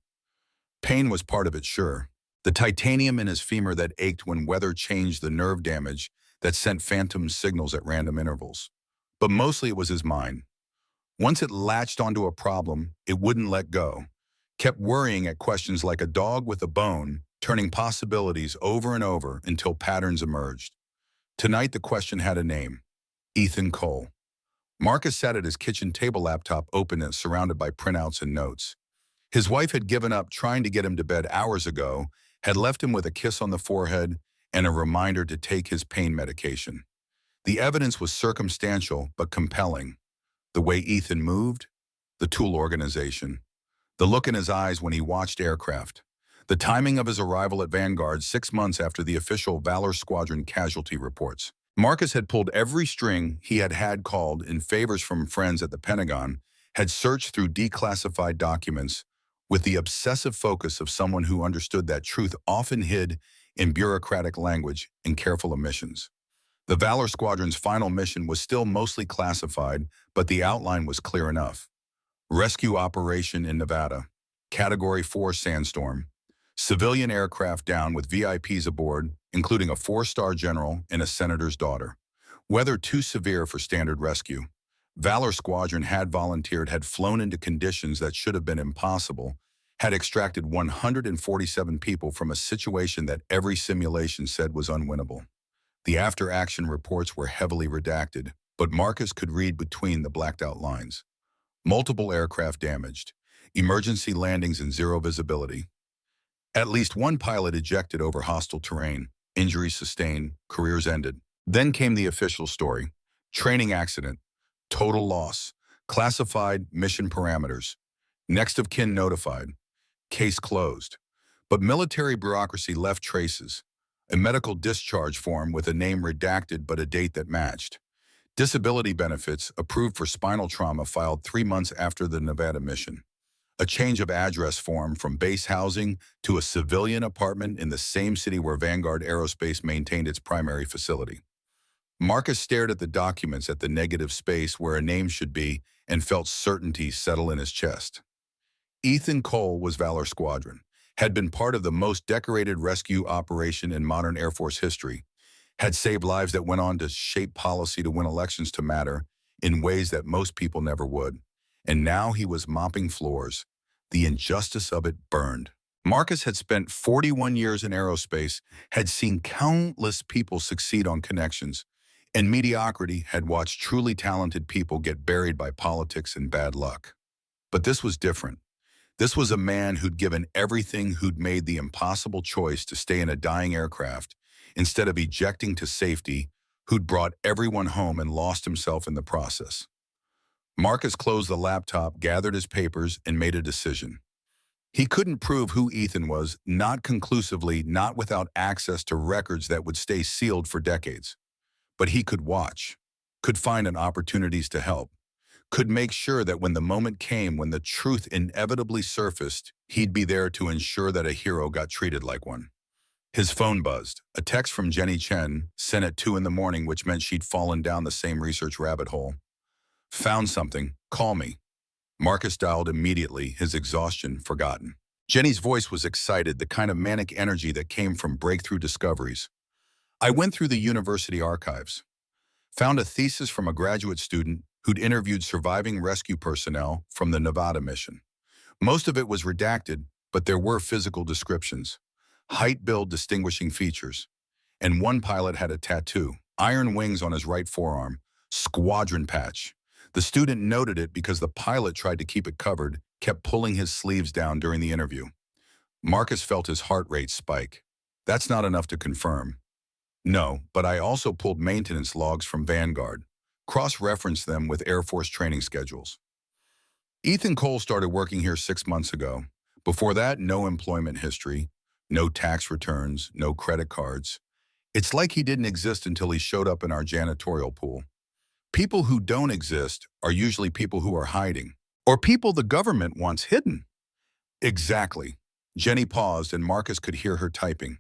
Pain was part of it, sure. The titanium in his femur that ached when weather changed, the nerve damage that sent phantom signals at random intervals. But mostly it was his mind. Once it latched onto a problem, it wouldn't let go. Kept worrying at questions like a dog with a bone, turning possibilities over and over until patterns emerged. Tonight the question had a name: Ethan Cole. Marcus sat at his kitchen table, laptop open and surrounded by printouts and notes. His wife had given up trying to get him to bed hours ago, had left him with a kiss on the forehead and a reminder to take his pain medication. The evidence was circumstantial but compelling. The way Ethan moved, the tool organization, the look in his eyes when he watched aircraft, the timing of his arrival at Vanguard 6 months after the official Valor Squadron casualty reports. Marcus had pulled every string he had had called in favors from friends at the Pentagon, had searched through declassified documents with the obsessive focus of someone who understood that truth often hid in bureaucratic language and careful omissions. The Valor Squadron's final mission was still mostly classified, but the outline was clear enough. Rescue operation in Nevada. Category 4 sandstorm. Civilian aircraft down with VIPs aboard, including a 4-star general and a senator's daughter. Weather too severe for standard rescue. Valor Squadron had volunteered, had flown into conditions that should have been impossible, had extracted 147 people from a situation that every simulation said was unwinnable. The after-action reports were heavily redacted, but Marcus could read between the blacked-out lines. Multiple aircraft damaged. Emergency landings in zero visibility. At least one pilot ejected over hostile terrain. Injuries sustained. Careers ended. Then came the official story. Training accident. Total loss. Classified mission parameters. Next of kin notified. Case closed. But military bureaucracy left traces. A medical discharge form with a name redacted but a date that matched. Disability benefits approved for spinal trauma filed 3 months after the Nevada mission. A change of address form from base housing to a civilian apartment in the same city where Vanguard Aerospace maintained its primary facility. Marcus stared at the documents at the negative space where a name should be and felt certainty settle in his chest. Ethan Cole was Valor Squadron, had been part of the most decorated rescue operation in modern Air Force history, had saved lives that went on to shape policy to win elections to matter in ways that most people never would. And now he was mopping floors. The injustice of it burned. Marcus had spent 41 years in aerospace, had seen countless people succeed on connections, and mediocrity had watched truly talented people get buried by politics and bad luck. But this was different. This was a man who'd given everything, who'd made the impossible choice to stay in a dying aircraft instead of ejecting to safety, who'd brought everyone home and lost himself in the process. Marcus closed the laptop, gathered his papers, and made a decision. He couldn't prove who Ethan was, not conclusively, not without access to records that would stay sealed for decades. But he could watch, could find opportunities to help, could make sure that when the moment came, when the truth inevitably surfaced, he'd be there to ensure that a hero got treated like one. His phone buzzed. A text from Jenny Chen, sent at 2 in the morning, which meant she'd fallen down the same research rabbit hole. Found something. Call me. Marcus dialed immediately, his exhaustion forgotten. Jenny's voice was excited, the kind of manic energy that came from breakthrough discoveries. I went through the university archives. Found a thesis from a graduate student who'd interviewed surviving rescue personnel from the Nevada mission. Most of it was redacted, but there were physical descriptions. Height, build, distinguishing features. And one pilot had a tattoo, iron wings on his right forearm, squadron patch. The student noted it because the pilot tried to keep it covered, kept pulling his sleeves down during the interview. Marcus felt his heart rate spike. That's not enough to confirm. No, but I also pulled maintenance logs from Vanguard, cross-referenced them with Air Force training schedules. Ethan Cole started working here 6 months ago. Before that, no employment history, no tax returns, no credit cards. It's like he didn't exist until he showed up in our janitorial pool. People who don't exist are usually people who are hiding, or people the government wants hidden. Exactly. Jenny paused and Marcus could hear her typing.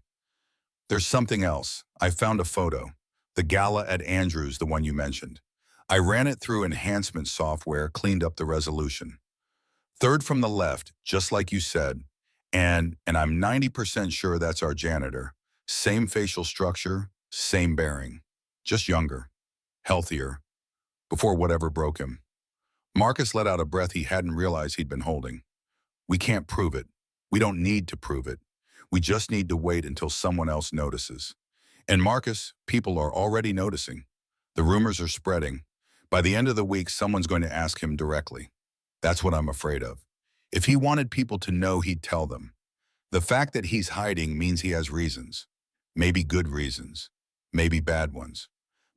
There's something else. I found a photo. The gala at Andrews, the one you mentioned. I ran it through enhancement software, cleaned up the resolution. Third from the left, just like you said, and I'm 90% sure that's our janitor. Same facial structure, same bearing. Just younger, healthier, before whatever broke him. Marcus let out a breath he hadn't realized he'd been holding. We can't prove it. We don't need to prove it. We just need to wait until someone else notices. And Marcus, people are already noticing. The rumors are spreading. By the end of the week, someone's going to ask him directly. That's what I'm afraid of. If he wanted people to know, he'd tell them. The fact that he's hiding means he has reasons. Maybe good reasons. Maybe bad ones.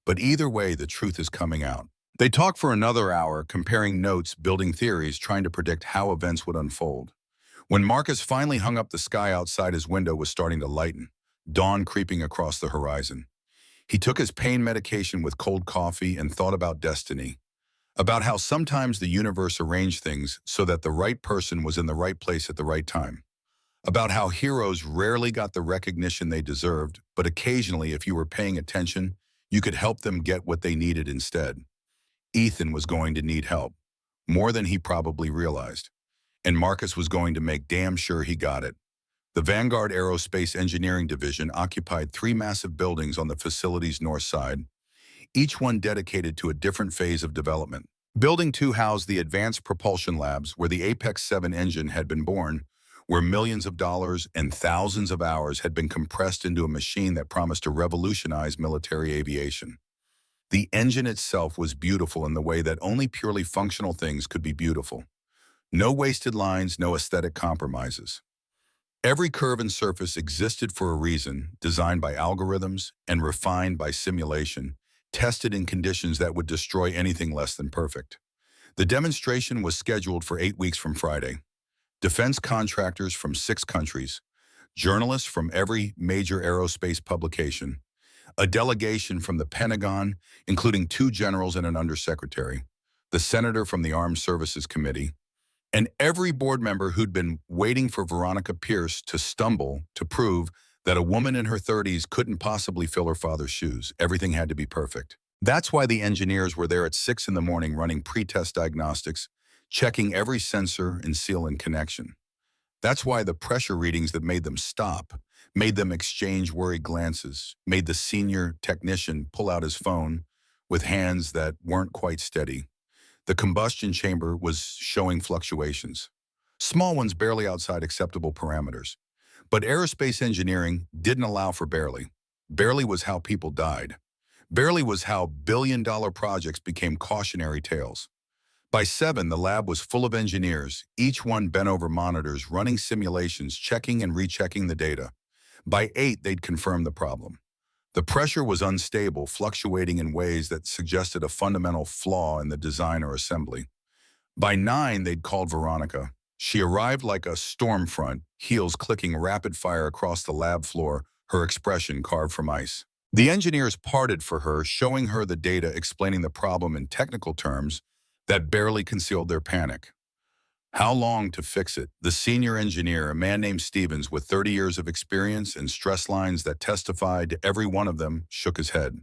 But either way, the truth is coming out. They talked for another hour, comparing notes, building theories, trying to predict how events would unfold. When Marcus finally hung up, the sky outside his window was starting to lighten, dawn creeping across the horizon. He took his pain medication with cold coffee and thought about destiny, about how sometimes the universe arranged things so that the right person was in the right place at the right time, about how heroes rarely got the recognition they deserved, but occasionally, if you were paying attention, you could help them get what they needed instead. Ethan was going to need help, more than he probably realized, and Marcus was going to make damn sure he got it. The Vanguard Aerospace Engineering Division occupied 3 massive buildings on the facility's north side, each one dedicated to a different phase of development. Building 2 housed the Advanced Propulsion Labs, where the Apex 7 engine had been born, where millions of dollars and thousands of hours had been compressed into a machine that promised to revolutionize military aviation. The engine itself was beautiful in the way that only purely functional things could be beautiful. No wasted lines, no aesthetic compromises. Every curve and surface existed for a reason, designed by algorithms and refined by simulation, tested in conditions that would destroy anything less than perfect. The demonstration was scheduled for 8 weeks from Friday. Defense contractors from 6 countries, journalists from every major aerospace publication, a delegation from the Pentagon, including 2 generals and an undersecretary, the senator from the Armed Services Committee, and every board member who'd been waiting for Veronica Pierce to stumble to prove that a woman in her 30s couldn't possibly fill her father's shoes. Everything had to be perfect. That's why the engineers were there at 6 in the morning running pre-test diagnostics, checking every sensor and seal and connection. That's why the pressure readings that made them stop, made them exchange worried glances, made the senior technician pull out his phone with hands that weren't quite steady. The combustion chamber was showing fluctuations, small ones barely outside acceptable parameters. But aerospace engineering didn't allow for barely. Barely was how people died. Barely was how billion-dollar projects became cautionary tales. By 7, the lab was full of engineers, each one bent over monitors, running simulations, checking and rechecking the data. By 8, they'd confirmed the problem. The pressure was unstable, fluctuating in ways that suggested a fundamental flaw in the design or assembly. By 9, they'd called Veronica. She arrived like a storm front, heels clicking rapid fire across the lab floor, her expression carved from ice. The engineers parted for her, showing her the data, explaining the problem in technical terms that barely concealed their panic. How long to fix it? The senior engineer, a man named Stevens with 30 years of experience and stress lines that testified to every one of them, shook his head.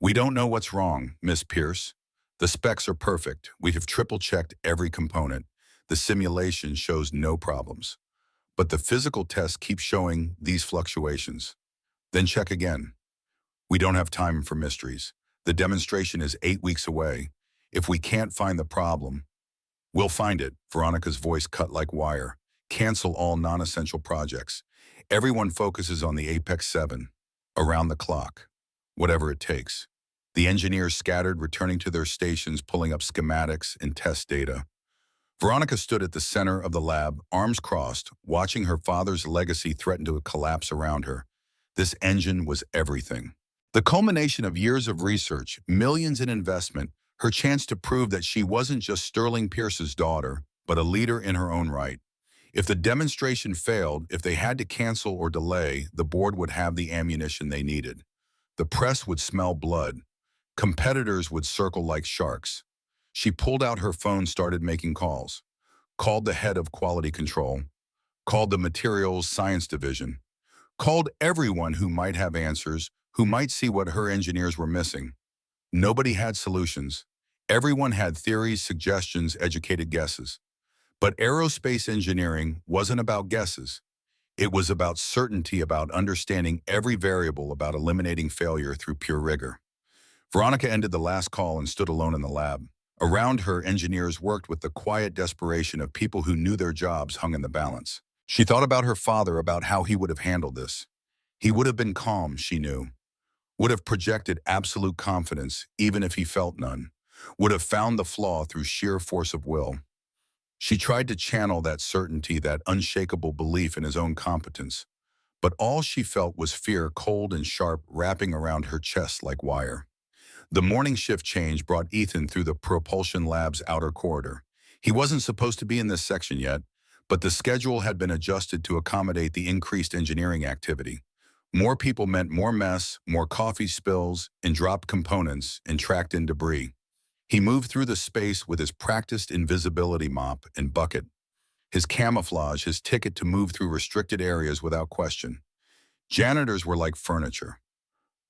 "We don't know what's wrong, Miss Pierce. The specs are perfect. We have triple-checked every component. The simulation shows no problems. But the physical tests keep showing these fluctuations. Then check again. We don't have time for mysteries. The demonstration is 8 weeks away. If we can't find the problem, we'll find it." Veronica's voice cut like wire. "Cancel all non-essential projects. Everyone focuses on the Apex 7, around the clock, whatever it takes." The engineers scattered, returning to their stations, pulling up schematics and test data. Veronica stood at the center of the lab, arms crossed, watching her father's legacy threaten to collapse around her. This engine was everything. The culmination of years of research, millions in investment, her chance to prove that she wasn't just Sterling Pierce's daughter, but a leader in her own right. If the demonstration failed, if they had to cancel or delay, the board would have the ammunition they needed. The press would smell blood. Competitors would circle like sharks. She pulled out her phone, started making calls. Called the head of quality control. Called the materials science division. Called everyone who might have answers, who might see what her engineers were missing. Nobody had solutions. Everyone had theories, suggestions, educated guesses. But aerospace engineering wasn't about guesses. It was about certainty, about understanding every variable, about eliminating failure through pure rigor. Veronica ended the last call and stood alone in the lab. Around her, engineers worked with the quiet desperation of people who knew their jobs hung in the balance. She thought about her father, about how he would have handled this. He would have been calm, she knew. Would have projected absolute confidence, even if he felt none. Would have found the flaw through sheer force of will. She tried to channel that certainty, that unshakable belief in his own competence. But all she felt was fear, cold and sharp, wrapping around her chest like wire. The morning shift change brought Ethan through the propulsion lab's outer corridor. He wasn't supposed to be in this section yet, but the schedule had been adjusted to accommodate the increased engineering activity. More people meant more mess, more coffee spills, and dropped components and tracked in debris. He moved through the space with his practiced invisibility mop and bucket, his camouflage, his ticket to move through restricted areas without question. Janitors were like furniture,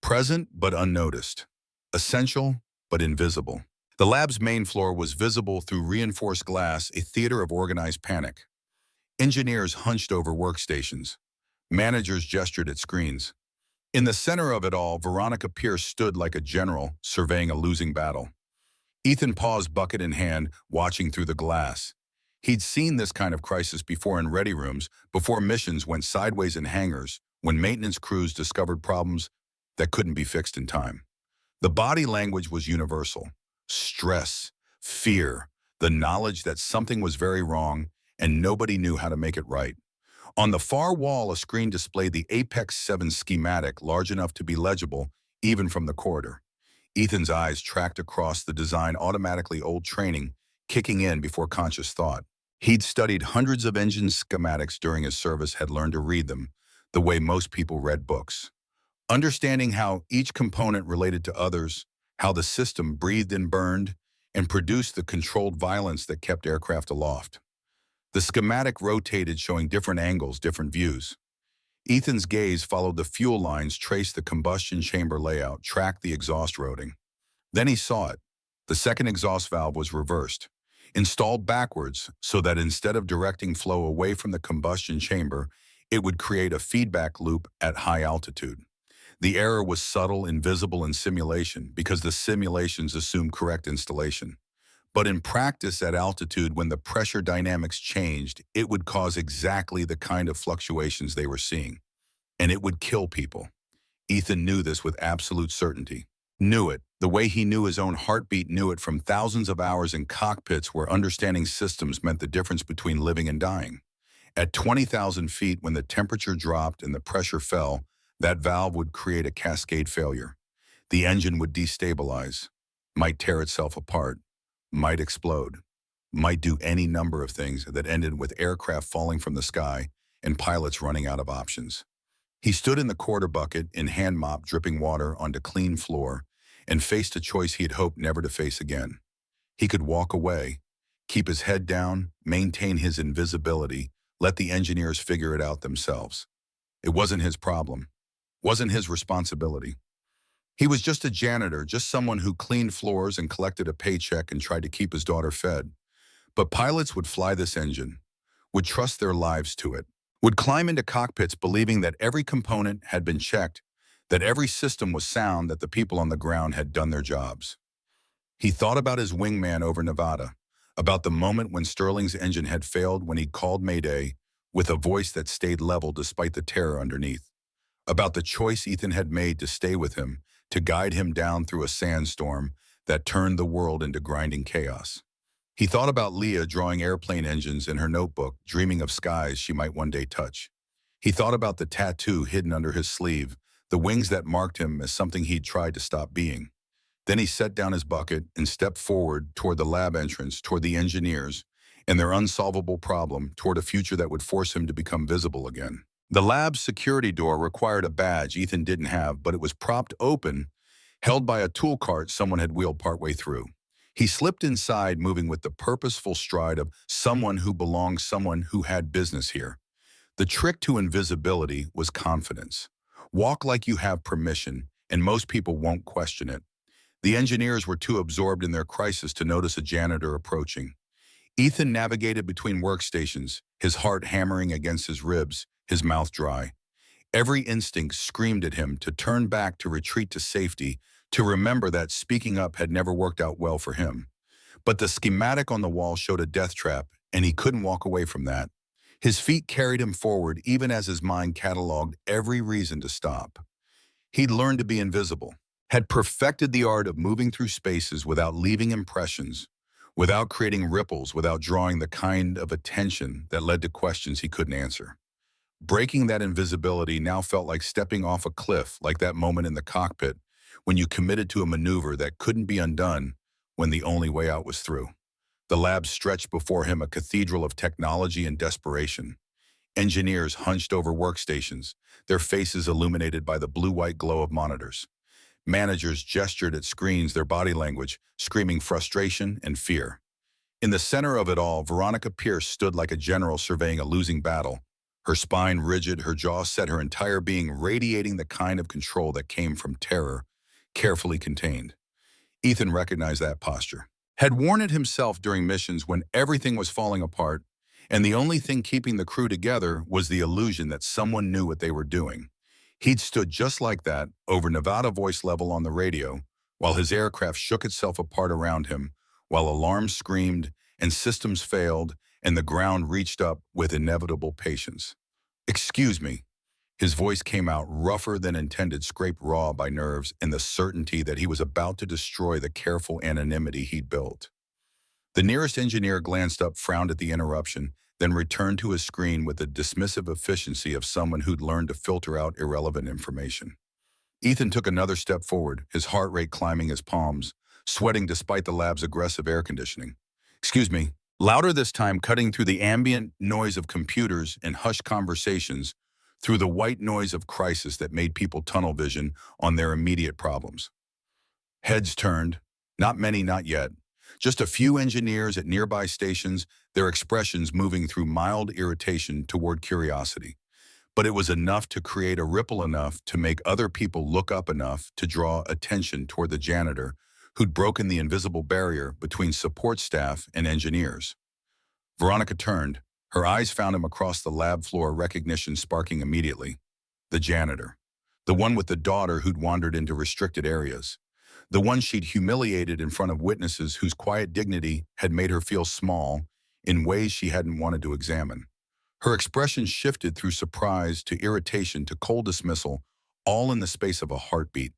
present but unnoticed, essential but invisible. The lab's main floor was visible through reinforced glass, a theater of organized panic. Engineers hunched over workstations. Managers gestured at screens. In the center of it all, Veronica Pierce stood like a general surveying a losing battle. Ethan paused, bucket in hand, watching through the glass. He'd seen this kind of crisis before in ready rooms, before missions went sideways in hangars, when maintenance crews discovered problems that couldn't be fixed in time. The body language was universal. Stress, fear, the knowledge that something was very wrong and nobody knew how to make it right. On the far wall, a screen displayed the Apex 7 schematic, large enough to be legible, even from the corridor. Ethan's eyes tracked across the design, automatically old training, kicking in before conscious thought. He'd studied hundreds of engine schematics during his service, had learned to read them, the way most people read books. Understanding how each component related to others, how the system breathed and burned, and produced the controlled violence that kept aircraft aloft. The schematic rotated, showing different angles, different views. Ethan's gaze followed the fuel lines, traced the combustion chamber layout, tracked the exhaust routing. Then he saw it. The second exhaust valve was reversed, installed backwards so that instead of directing flow away from the combustion chamber, it would create a feedback loop at high altitude. The error was subtle, invisible in simulation because the simulations assumed correct installation. But in practice at altitude, when the pressure dynamics changed, it would cause exactly the kind of fluctuations they were seeing. And it would kill people. Ethan knew this with absolute certainty. Knew it, the way he knew his own heartbeat, knew it from thousands of hours in cockpits where understanding systems meant the difference between living and dying. At 20,000 feet, when the temperature dropped and the pressure fell, that valve would create a cascade failure. The engine would destabilize, might tear itself apart, might explode, might do any number of things that ended with aircraft falling from the sky and pilots running out of options. He stood in the quarter bucket, in hand mop, dripping water onto clean floor, and faced a choice he had hoped never to face again. He could walk away, keep his head down, maintain his invisibility, let the engineers figure it out themselves. It wasn't his problem, wasn't his responsibility. He was just a janitor, just someone who cleaned floors and collected a paycheck and tried to keep his daughter fed. But pilots would fly this engine, would trust their lives to it, would climb into cockpits believing that every component had been checked, that every system was sound, that the people on the ground had done their jobs. He thought about his wingman over Nevada, about the moment when Sterling's engine had failed, when he called Mayday with a voice that stayed level despite the terror underneath, about the choice Ethan had made to stay with him, to guide him down through a sandstorm that turned the world into grinding chaos. He thought about Leah drawing airplane engines in her notebook, dreaming of skies she might one day touch. He thought about the tattoo hidden under his sleeve, the wings that marked him as something he'd tried to stop being. Then he set down his bucket and stepped forward toward the lab entrance, toward the engineers, and their unsolvable problem, toward a future that would force him to become visible again. The lab's security door required a badge Ethan didn't have, but it was propped open, held by a tool cart someone had wheeled partway through. He slipped inside, moving with the purposeful stride of someone who belonged, someone who had business here. The trick to invisibility was confidence. Walk like you have permission, and most people won't question it. The engineers were too absorbed in their crisis to notice a janitor approaching. Ethan navigated between workstations, his heart hammering against his ribs, his mouth dry. Every instinct screamed at him to turn back, to retreat to safety, to remember that speaking up had never worked out well for him. But the schematic on the wall showed a death trap, and he couldn't walk away from that. His feet carried him forward, even as his mind cataloged every reason to stop. He'd learned to be invisible, had perfected the art of moving through spaces without leaving impressions, without creating ripples, without drawing the kind of attention that led to questions he couldn't answer. Breaking that invisibility now felt like stepping off a cliff, like that moment in the cockpit when you committed to a maneuver that couldn't be undone when the only way out was through. The lab stretched before him, a cathedral of technology and desperation. Engineers hunched over workstations, their faces illuminated by the blue-white glow of monitors. Managers gestured at screens, their body language screaming frustration and fear. In the center of it all, Veronica Pierce stood like a general surveying a losing battle. Her spine rigid, her jaw set, her entire being radiating the kind of control that came from terror, carefully contained. Ethan recognized that posture. Had worn it himself during missions when everything was falling apart, and the only thing keeping the crew together was the illusion that someone knew what they were doing. He'd stood just like that, over Nevada voice level on the radio, while his aircraft shook itself apart around him, while alarms screamed and systems failed and the ground reached up with inevitable patience. "Excuse me." His voice came out rougher than intended, scraped raw by nerves and the certainty that he was about to destroy the careful anonymity he'd built. The nearest engineer glanced up, frowned at the interruption, then returned to his screen with the dismissive efficiency of someone who'd learned to filter out irrelevant information. Ethan took another step forward, his heart rate climbing his palms, sweating despite the lab's aggressive air conditioning. "Excuse me." Louder this time, cutting through the ambient noise of computers and hushed conversations, through the white noise of crisis that made people tunnel vision on their immediate problems. Heads turned, not many, not yet. Just a few engineers at nearby stations, their expressions moving through mild irritation toward curiosity. But it was enough to create a ripple enough to make other people look up enough to draw attention toward the janitor who'd broken the invisible barrier between support staff and engineers. Veronica turned. Her eyes found him across the lab floor, recognition sparking immediately. The janitor. The one with the daughter who'd wandered into restricted areas. The one she'd humiliated in front of witnesses whose quiet dignity had made her feel small in ways she hadn't wanted to examine. Her expression shifted through surprise to irritation to cold dismissal, all in the space of a heartbeat.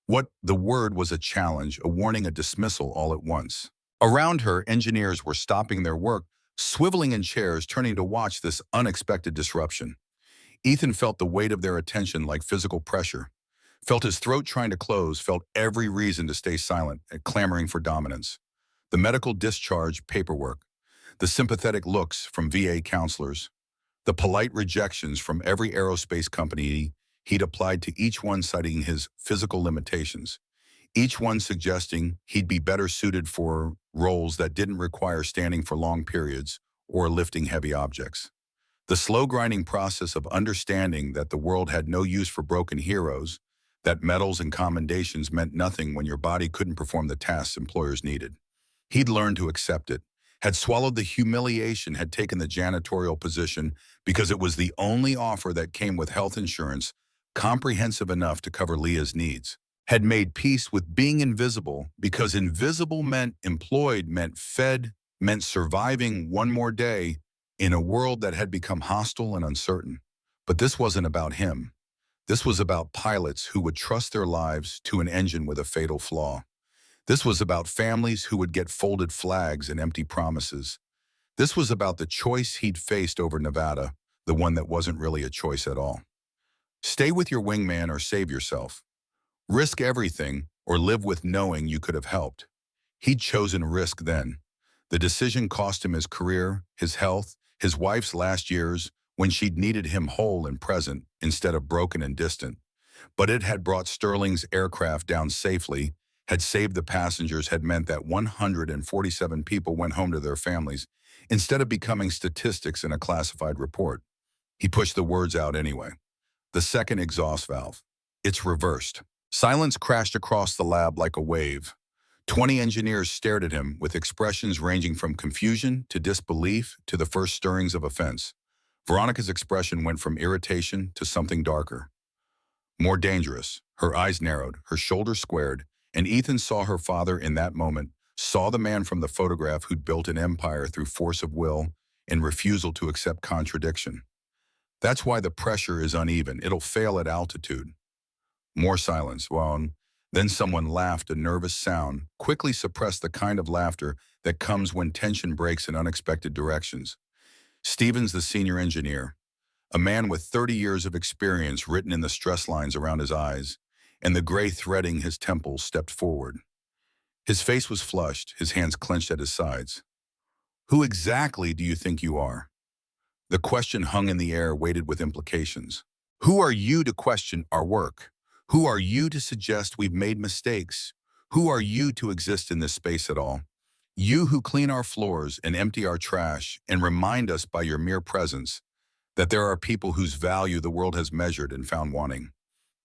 What the word was a challenge, a warning, a dismissal all at once. Around her, engineers were stopping their work, swiveling in chairs, turning to watch this unexpected disruption. Ethan felt the weight of their attention like physical pressure, felt his throat trying to close, felt every reason to stay silent and clamoring for dominance. The medical discharge paperwork, the sympathetic looks from VA counselors, the polite rejections from every aerospace company he'd applied to, each one citing his physical limitations, each one suggesting he'd be better suited for roles that didn't require standing for long periods or lifting heavy objects. The slow grinding process of understanding that the world had no use for broken heroes, that medals and commendations meant nothing when your body couldn't perform the tasks employers needed. He'd learned to accept it, had swallowed the humiliation, had taken the janitorial position because it was the only offer that came with health insurance comprehensive enough to cover Leah's needs, had made peace with being invisible because invisible meant employed, meant fed, meant surviving one more day in a world that had become hostile and uncertain. But this wasn't about him. This was about pilots who would trust their lives to an engine with a fatal flaw. This was about families who would get folded flags and empty promises. This was about the choice he'd faced over Nevada, the one that wasn't really a choice at all. Stay with your wingman or save yourself. Risk everything or live with knowing you could have helped. He'd chosen risk then. The decision cost him his career, his health, his wife's last years when she'd needed him whole and present instead of broken and distant. But it had brought Sterling's aircraft down safely, had saved the passengers, had meant that 147 people went home to their families instead of becoming statistics in a classified report. He pushed the words out anyway. The second exhaust valve. It's reversed. Silence crashed across the lab like a wave. 20 engineers stared at him with expressions ranging from confusion to disbelief to the first stirrings of offense. Veronica's expression went from irritation to something darker, more dangerous. Her eyes narrowed, her shoulders squared, and Ethan saw her father in that moment, saw the man from the photograph who'd built an empire through force of will and refusal to accept contradiction. That's why the pressure is uneven. It'll fail at altitude. More silence. Well, then someone laughed, a nervous sound, quickly suppressed, the kind of laughter that comes when tension breaks in unexpected directions. Stevens, the senior engineer, a man with 30 years of experience written in the stress lines around his eyes and the gray threading his temples, stepped forward. His face was flushed, his hands clenched at his sides. "Who exactly do you think you are?" The question hung in the air, weighted with implications. Who are you to question our work? Who are you to suggest we've made mistakes? Who are you to exist in this space at all? You who clean our floors and empty our trash and remind us by your mere presence that there are people whose value the world has measured and found wanting.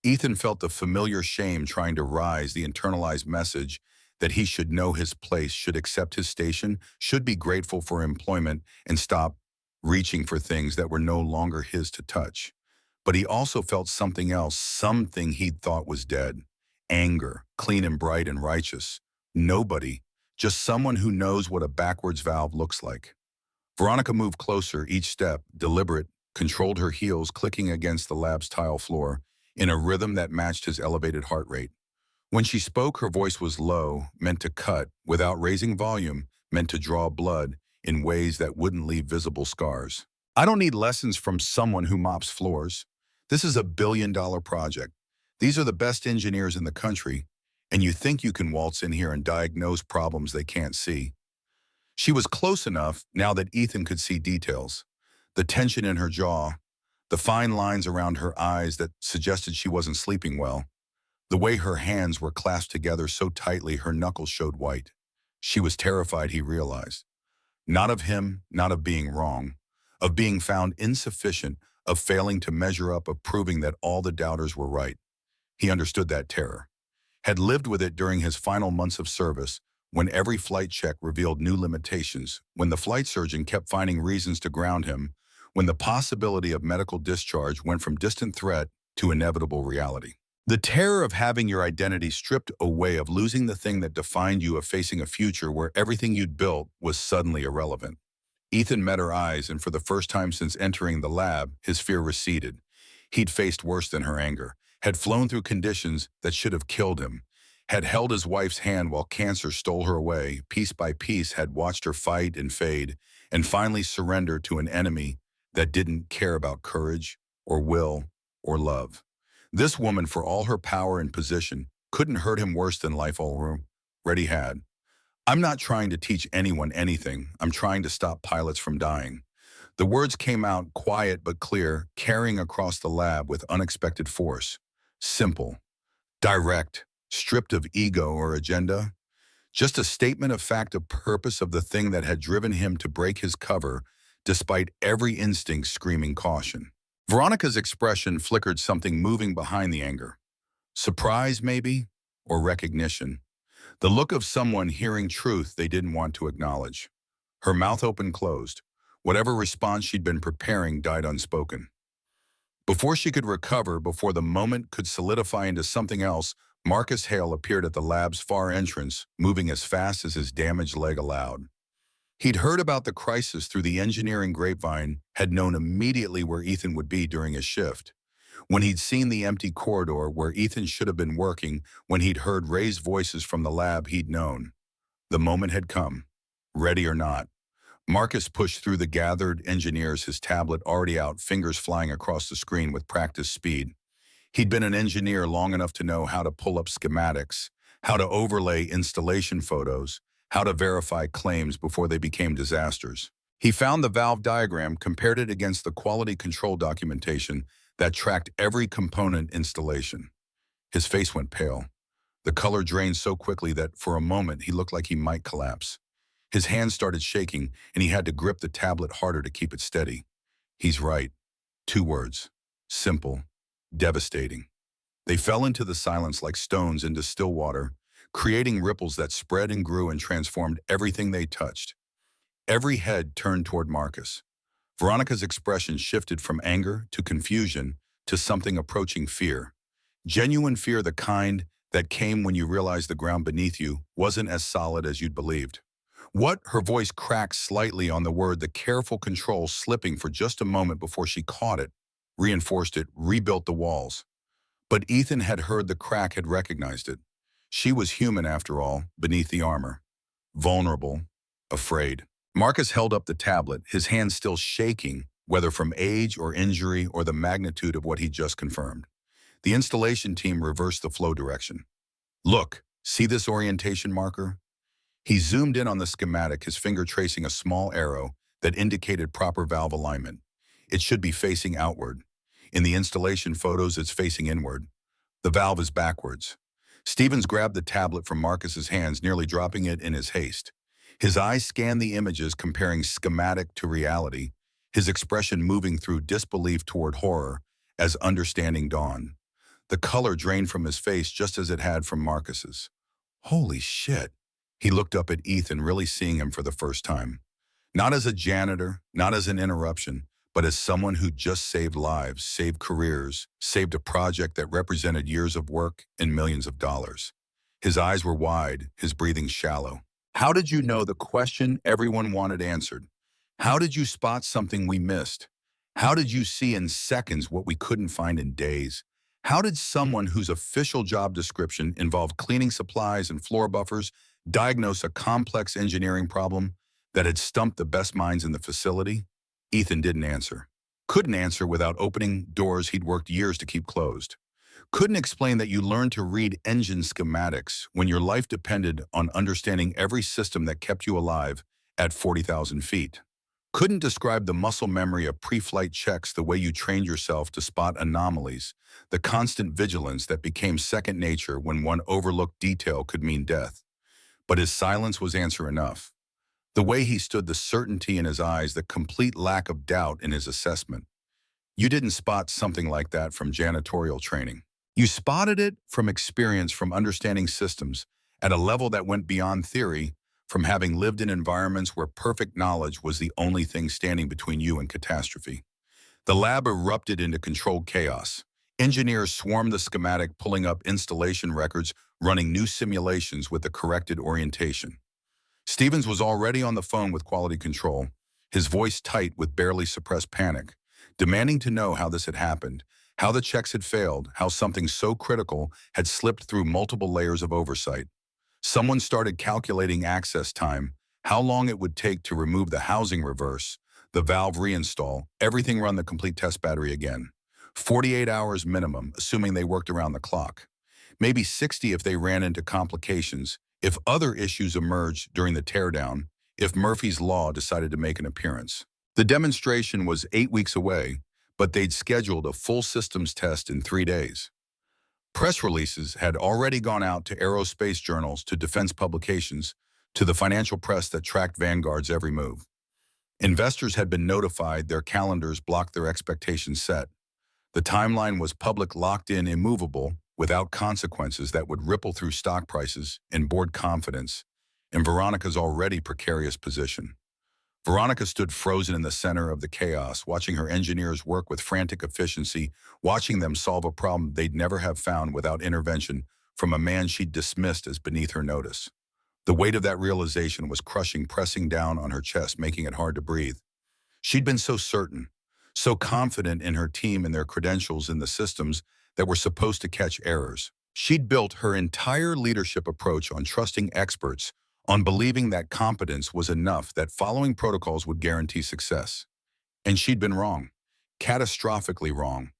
Ethan felt the familiar shame trying to rise, the internalized message that he should know his place, should accept his station, should be grateful for employment, and stop reaching for things that were no longer his to touch. But he also felt something else, something he'd thought was dead. Anger, clean and bright and righteous. Nobody, just someone who knows what a backwards valve looks like. Veronica moved closer, each step, deliberate, controlled her heels clicking against the lab's tile floor in a rhythm that matched his elevated heart rate. When she spoke, her voice was low, meant to cut, without raising volume, meant to draw blood in ways that wouldn't leave visible scars. I don't need lessons from someone who mops floors. This is a billion-dollar project. These are the best engineers in the country, and you think you can waltz in here and diagnose problems they can't see. She was close enough now that Ethan could see details. The tension in her jaw, the fine lines around her eyes that suggested she wasn't sleeping well, the way her hands were clasped together so tightly her knuckles showed white. She was terrified, he realized. Not of him, not of being wrong, of being found insufficient, of failing to measure up, of proving that all the doubters were right. He understood that terror, had lived with it during his final months of service, when every flight check revealed new limitations, when the flight surgeon kept finding reasons to ground him, when the possibility of medical discharge went from distant threat to inevitable reality. The terror of having your identity stripped away, of losing the thing that defined you, of facing a future where everything you'd built was suddenly irrelevant. Ethan met her eyes, and for the first time since entering the lab, his fear receded. He'd faced worse than her anger, had flown through conditions that should have killed him, had held his wife's hand while cancer stole her away, piece by piece had watched her fight and fade, and finally surrender to an enemy that didn't care about courage or will or love. This woman, for all her power and position, couldn't hurt him worse than life already had. I'm not trying to teach anyone anything. I'm trying to stop pilots from dying. The words came out quiet but clear, carrying across the lab with unexpected force. Simple, direct, stripped of ego or agenda. Just a statement of fact, of purpose, of the thing that had driven him to break his cover, despite every instinct screaming caution. Veronica's expression flickered, something moving behind the anger. Surprise, maybe? Or recognition. The look of someone hearing truth they didn't want to acknowledge. Her mouth open, closed. Whatever response she'd been preparing died unspoken. Before she could recover, before the moment could solidify into something else, Marcus Hale appeared at the lab's far entrance, moving as fast as his damaged leg allowed. He'd heard about the crisis through the engineering grapevine, had known immediately where Ethan would be during his shift. When he'd seen the empty corridor where Ethan should have been working, when he'd heard raised voices from the lab, he'd known. The moment had come, ready or not. Marcus pushed through the gathered engineers, his tablet already out, fingers flying across the screen with practiced speed. He'd been an engineer long enough to know how to pull up schematics, how to overlay installation photos, how to verify claims before they became disasters. He found the valve diagram, compared it against the quality control documentation that tracked every component installation. His face went pale. The color drained so quickly that for a moment he looked like he might collapse. His hands started shaking, and he had to grip the tablet harder to keep it steady. He's right. 2 words. Simple. Devastating. They fell into the silence like stones into still water, creating ripples that spread and grew and transformed everything they touched. Every head turned toward Marcus. Veronica's expression shifted from anger to confusion to something approaching fear. Genuine fear, the kind that came when you realized the ground beneath you wasn't as solid as you'd believed. What? Her voice cracked slightly on the word, the careful control slipping for just a moment before she caught it, reinforced it, rebuilt the walls. But Ethan had heard the crack, had recognized it. She was human after all, beneath the armor. Vulnerable, afraid. Marcus held up the tablet, his hand still shaking, whether from age or injury or the magnitude of what he'd just confirmed. The installation team reversed the flow direction. Look, see this orientation marker? He zoomed in on the schematic, his finger tracing a small arrow that indicated proper valve alignment. It should be facing outward. In the installation photos, it's facing inward. The valve is backwards. Stevens grabbed the tablet from Marcus's hands, nearly dropping it in his haste. His eyes scanned the images, comparing schematic to reality, his expression moving through disbelief toward horror as understanding dawned. The color drained from his face just as it had from Marcus's. Holy shit. He looked up at Ethan, really seeing him for the first time. Not as a janitor, not as an interruption, but as someone who just saved lives, saved careers, saved a project that represented years of work and millions of dollars. His eyes were wide, his breathing shallow. How did you know the question everyone wanted answered? How did you spot something we missed? How did you see in seconds what we couldn't find in days? How did someone whose official job description involved cleaning supplies and floor buffers diagnose a complex engineering problem that had stumped the best minds in the facility? Ethan didn't answer. Couldn't answer without opening doors he'd worked years to keep closed. Couldn't explain that you learned to read engine schematics when your life depended on understanding every system that kept you alive at 40,000 feet. Couldn't describe the muscle memory of pre-flight checks the way you trained yourself to spot anomalies, the constant vigilance that became second nature when one overlooked detail could mean death. But his silence was answer enough. The way he stood, the certainty in his eyes, the complete lack of doubt in his assessment. You didn't spot something like that from janitorial training. You spotted it from experience, from understanding systems at a level that went beyond theory, from having lived in environments where perfect knowledge was the only thing standing between you and catastrophe. The lab erupted into controlled chaos. Engineers swarmed the schematic, pulling up installation records, running new simulations with the corrected orientation. Stevens was already on the phone with quality control, his voice tight with barely suppressed panic, demanding to know how this had happened, how the checks had failed, how something so critical had slipped through multiple layers of oversight. Someone started calculating access time, how long it would take to remove the housing reverse, the valve reinstall, everything, run the complete test battery again. 48 hours minimum, assuming they worked around the clock. Maybe 60 if they ran into complications, if other issues emerged during the teardown, if Murphy's Law decided to make an appearance. The demonstration was 8 weeks away, but they'd scheduled a full systems test in 3 days. Press releases had already gone out to aerospace journals, to defense publications, to the financial press that tracked Vanguard's every move. Investors had been notified, their calendars blocked, their expectations set. The timeline was public, locked in, immovable, without consequences that would ripple through stock prices and board confidence in Veronica's already precarious position. Veronica stood frozen in the center of the chaos, watching her engineers work with frantic efficiency, watching them solve a problem they'd never have found without intervention from a man she'd dismissed as beneath her notice. The weight of that realization was crushing, pressing down on her chest, making it hard to breathe. She'd been so certain, so confident in her team and their credentials in the systems that were supposed to catch errors. She'd built her entire leadership approach on trusting experts, on believing that competence was enough, that following protocols would guarantee success. And she'd been wrong, catastrophically wrong.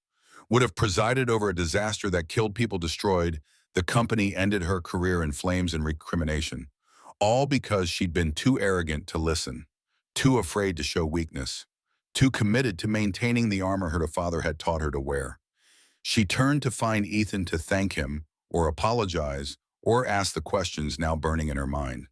Would have presided over a disaster that killed people, destroyed the company, ended her career in flames and recrimination. All because she'd been too arrogant to listen, too afraid to show weakness, too committed to maintaining the armor her father had taught her to wear. She turned to find Ethan, to thank him, or apologize, or ask the questions now burning in her mind.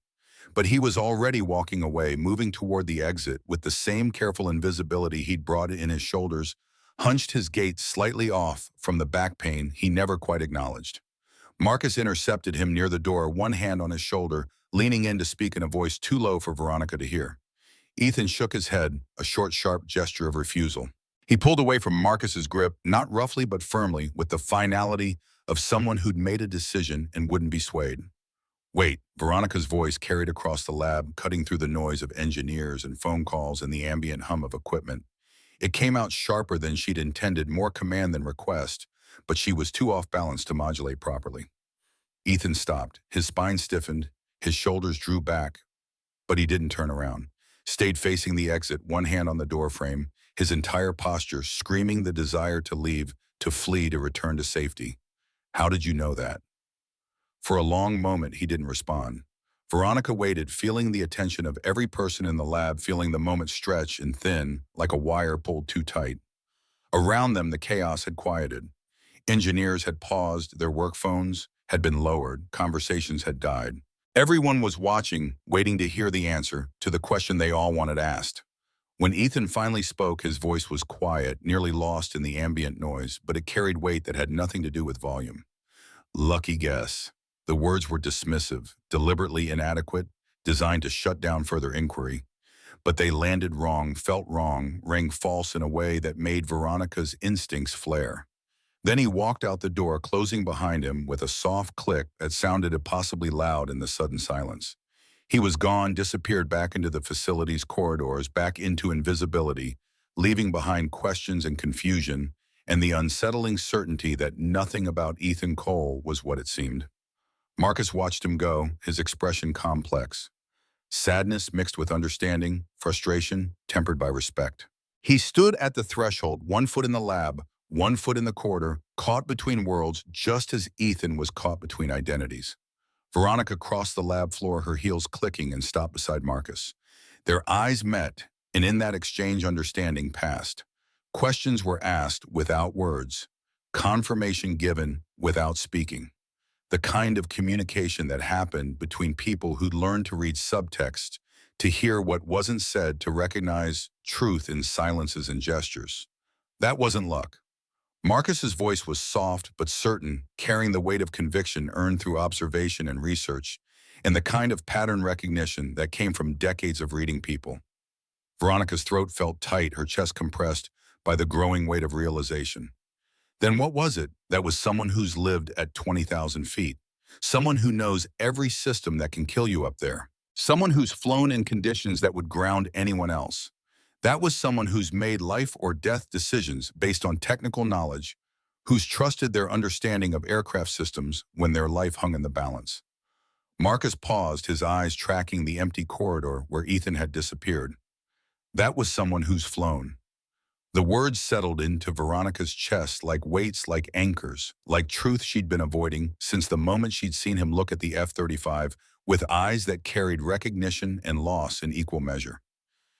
But he was already walking away, moving toward the exit with the same careful invisibility he'd brought in his shoulders, hunched, his gait slightly off from the back pain he never quite acknowledged. Marcus intercepted him near the door, one hand on his shoulder, leaning in to speak in a voice too low for Veronica to hear. Ethan shook his head, a short, sharp gesture of refusal. He pulled away from Marcus's grip, not roughly but firmly, with the finality of someone who'd made a decision and wouldn't be swayed. Wait, Veronica's voice carried across the lab, cutting through the noise of engineers and phone calls and the ambient hum of equipment. It came out sharper than she'd intended, more command than request, but she was too off balance to modulate properly. Ethan stopped. His spine stiffened, his shoulders drew back, but he didn't turn around. Stayed facing the exit, one hand on the doorframe, his entire posture screaming the desire to leave, to flee, to return to safety. How did you know that? For a long moment, he didn't respond. Veronica waited, feeling the attention of every person in the lab, feeling the moment stretch and thin, like a wire pulled too tight. Around them, the chaos had quieted. Engineers had paused, their work phones had been lowered, conversations had died. Everyone was watching, waiting to hear the answer to the question they all wanted asked. When Ethan finally spoke, his voice was quiet, nearly lost in the ambient noise, but it carried weight that had nothing to do with volume. Lucky guess. The words were dismissive, deliberately inadequate, designed to shut down further inquiry. But they landed wrong, felt wrong, rang false in a way that made Veronica's instincts flare. Then he walked out the door, closing behind him with a soft click that sounded impossibly loud in the sudden silence. He was gone, disappeared back into the facility's corridors, back into invisibility, leaving behind questions and confusion, and the unsettling certainty that nothing about Ethan Cole was what it seemed. Marcus watched him go, his expression complex. Sadness mixed with understanding, frustration tempered by respect. He stood at the threshold, 1 foot in the lab, 1 foot in the corridor, caught between worlds just as Ethan was caught between identities. Veronica crossed the lab floor, her heels clicking, and stopped beside Marcus. Their eyes met, and in that exchange understanding passed. Questions were asked without words, confirmation given without speaking. The kind of communication that happened between people who'd learned to read subtext, to hear what wasn't said, to recognize truth in silences and gestures. That wasn't luck. Marcus's voice was soft but certain, carrying the weight of conviction earned through observation and research, and the kind of pattern recognition that came from decades of reading people. Veronica's throat felt tight, her chest compressed by the growing weight of realization. Then what was it that was someone who's lived at 20,000 feet? Someone who knows every system that can kill you up there. Someone who's flown in conditions that would ground anyone else. That was someone who's made life or death decisions based on technical knowledge, who's trusted their understanding of aircraft systems when their life hung in the balance. Marcus paused, his eyes tracking the empty corridor where Ethan had disappeared. That was someone who's flown. The words settled into Veronica's chest like weights, like anchors, like truth she'd been avoiding since the moment she'd seen him look at the F-35 with eyes that carried recognition and loss in equal measure.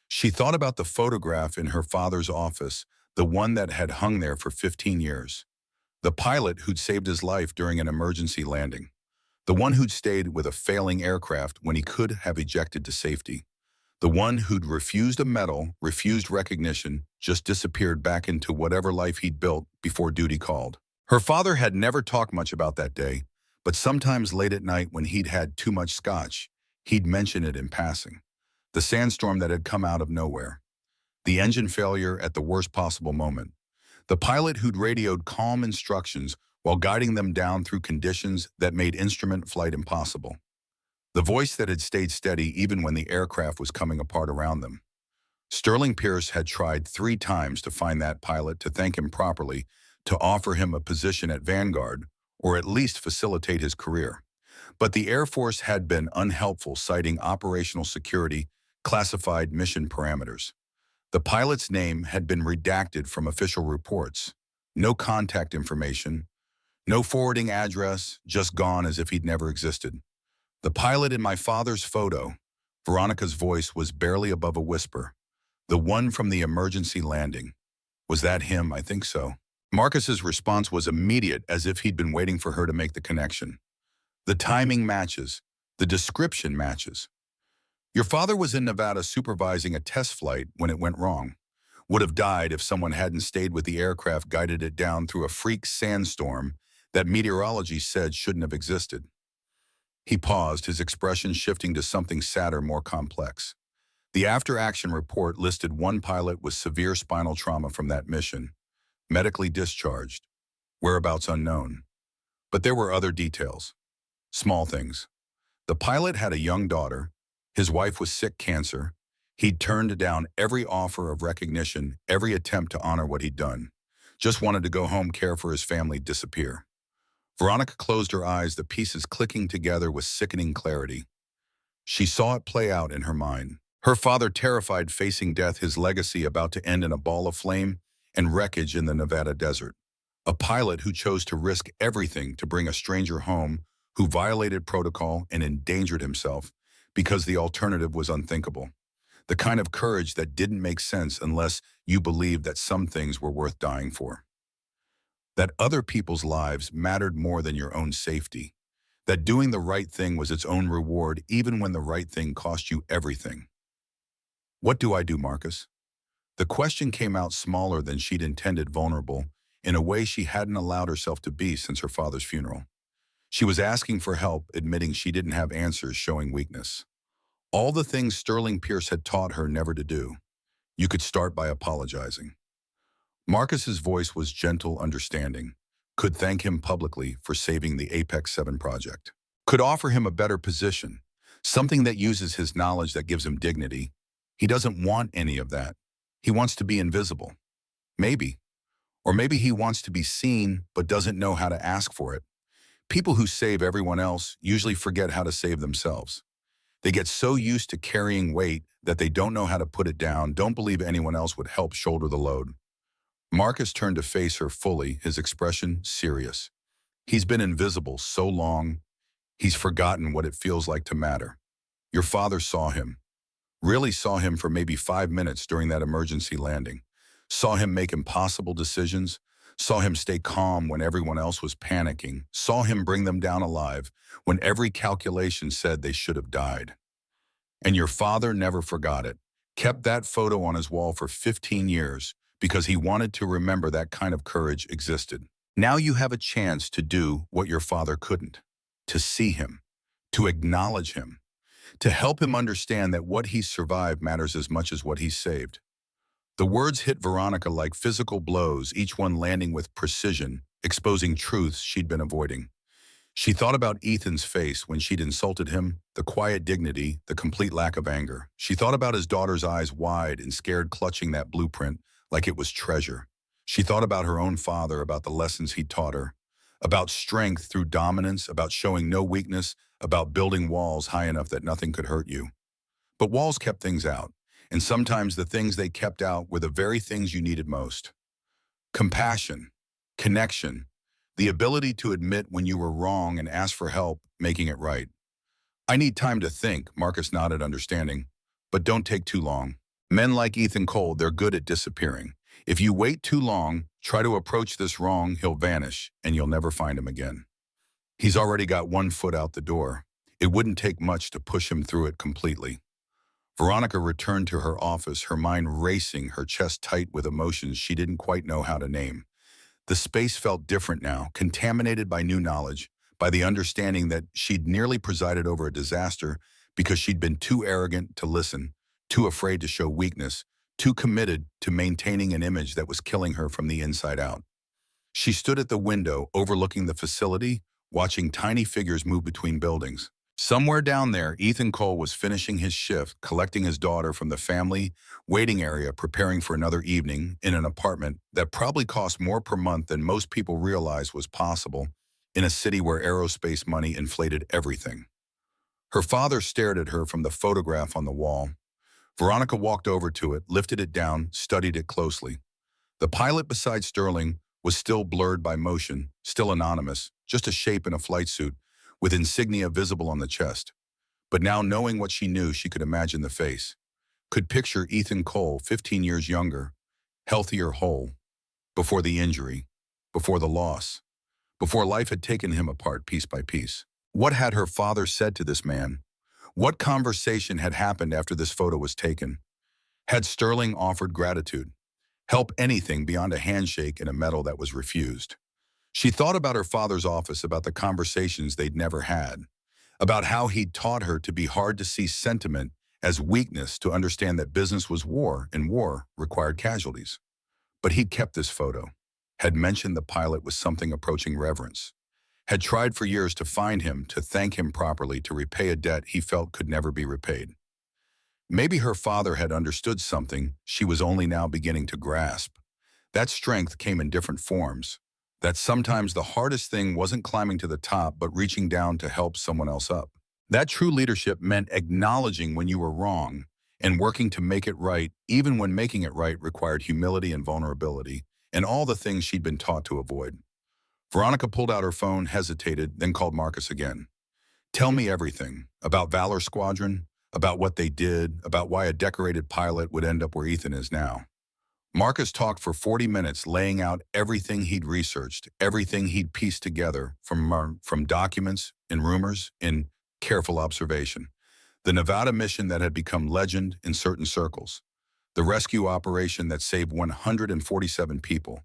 She thought about the photograph in her father's office, the one that had hung there for 15 years. The pilot who'd saved his life during an emergency landing. The one who'd stayed with a failing aircraft when he could have ejected to safety. The one who'd refused a medal, refused recognition, just disappeared back into whatever life he'd built before duty called. Her father had never talked much about that day, but sometimes late at night when he'd had too much scotch, he'd mention it in passing. The sandstorm that had come out of nowhere. The engine failure at the worst possible moment. The pilot who'd radioed calm instructions while guiding them down through conditions that made instrument flight impossible. The voice that had stayed steady even when the aircraft was coming apart around them. Sterling Pierce had tried 3 times to find that pilot, to thank him properly, to offer him a position at Vanguard, or at least facilitate his career. But the Air Force had been unhelpful, citing operational security, classified mission parameters. The pilot's name had been redacted from official reports. No contact information, no forwarding address, just gone as if he'd never existed. The pilot in my father's photo, Veronica's voice was barely above a whisper. The one from the emergency landing. Was that him? I think so. Marcus's response was immediate, as if he'd been waiting for her to make the connection. The timing matches. The description matches. Your father was in Nevada supervising a test flight when it went wrong. Would have died if someone hadn't stayed with the aircraft, guided it down through a freak sandstorm that meteorology said shouldn't have existed. He paused, his expression shifting to something sadder, more complex. The after-action report listed one pilot with severe spinal trauma from that mission, medically discharged, whereabouts unknown. But there were other details, small things. The pilot had a young daughter. His wife was sick, cancer. He'd turned down every offer of recognition, every attempt to honor what he'd done. Just wanted to go home, care for his family, disappear. Veronica closed her eyes, the pieces clicking together with sickening clarity. She saw it play out in her mind. Her father terrified, facing death, his legacy about to end in a ball of flame and wreckage in the Nevada desert. A pilot who chose to risk everything to bring a stranger home, who violated protocol and endangered himself, because the alternative was unthinkable. The kind of courage that didn't make sense unless you believed that some things were worth dying for. That other people's lives mattered more than your own safety. That doing the right thing was its own reward even when the right thing cost you everything. What do I do, Marcus? The question came out smaller than she'd intended, vulnerable, in a way she hadn't allowed herself to be since her father's funeral. She was asking for help, admitting she didn't have answers, showing weakness. All the things Sterling Pierce had taught her never to do. You could start by apologizing. Marcus's voice was gentle, understanding. Could thank him publicly for saving the Apex 7 project. Could offer him a better position, something that uses his knowledge that gives him dignity. He doesn't want any of that. He wants to be invisible. Maybe. Or maybe he wants to be seen but doesn't know how to ask for it. People who save everyone else usually forget how to save themselves. They get so used to carrying weight that they don't know how to put it down, don't believe anyone else would help shoulder the load. Marcus turned to face her fully, his expression serious. He's been invisible so long, he's forgotten what it feels like to matter. Your father saw him. Really saw him for maybe 5 minutes during that emergency landing. Saw him make impossible decisions. Saw him stay calm when everyone else was panicking. Saw him bring them down alive when every calculation said they should have died. And your father never forgot it. Kept that photo on his wall for 15 years because he wanted to remember that kind of courage existed. Now you have a chance to do what your father couldn't. To see him. To acknowledge him. To help him understand that what he survived matters as much as what he saved. The words hit Veronica like physical blows, each one landing with precision, exposing truths she'd been avoiding. She thought about Ethan's face when she'd insulted him, the quiet dignity, the complete lack of anger. She thought about his daughter's eyes wide and scared, clutching that blueprint like it was treasure. She thought about her own father, about the lessons he taught her, about strength through dominance, about showing no weakness, about building walls high enough that nothing could hurt you. But walls kept things out, and sometimes the things they kept out were the very things you needed most. Compassion, connection, the ability to admit when you were wrong and ask for help making it right. I need time to think, Marcus nodded, understanding. But don't take too long. Men like Ethan Cole, they're good at disappearing. If you wait too long, try to approach this wrong, he'll vanish, and you'll never find him again. He's already got one foot out the door. It wouldn't take much to push him through it completely. Veronica returned to her office, her mind racing, her chest tight with emotions she didn't quite know how to name. The space felt different now, contaminated by new knowledge, by the understanding that she'd nearly presided over a disaster because she'd been too arrogant to listen, too afraid to show weakness, too committed to maintaining an image that was killing her from the inside out. She stood at the window overlooking the facility, watching tiny figures move between buildings. Somewhere down there, Ethan Cole was finishing his shift, collecting his daughter from the family waiting area, preparing for another evening in an apartment that probably cost more per month than most people realized was possible in a city where aerospace money inflated everything. Her father stared at her from the photograph on the wall. Veronica walked over to it, lifted it down, studied it closely. The pilot beside Sterling was still blurred by motion, still anonymous, just a shape in a flight suit, with insignia visible on the chest. But now, knowing what she knew, she could imagine the face. Could picture Ethan Cole, 15 years younger, healthier, whole, before the injury, before the loss, before life had taken him apart piece by piece. What had her father said to this man? What conversation had happened after this photo was taken? Had Sterling offered gratitude? Help, anything beyond a handshake and a medal that was refused? She thought about her father's office, about the conversations they'd never had, about how he'd taught her to be hard to see sentiment as weakness, to understand that business was war and war required casualties. But he'd kept this photo, had mentioned the pilot with something approaching reverence, had tried for years to find him, to thank him properly, to repay a debt he felt could never be repaid. Maybe her father had understood something she was only now beginning to grasp. That strength came in different forms. That sometimes the hardest thing wasn't climbing to the top, but reaching down to help someone else up. That true leadership meant acknowledging when you were wrong and working to make it right, even when making it right required humility and vulnerability, and all the things she'd been taught to avoid. Veronica pulled out her phone, hesitated, then called Marcus again. Tell me everything about Valor Squadron, about what they did, about why a decorated pilot would end up where Ethan is now. Marcus talked for 40 minutes, laying out everything he'd researched, everything he'd pieced together from documents and rumors in careful observation. The Nevada mission that had become legend in certain circles. The rescue operation that saved 147 people.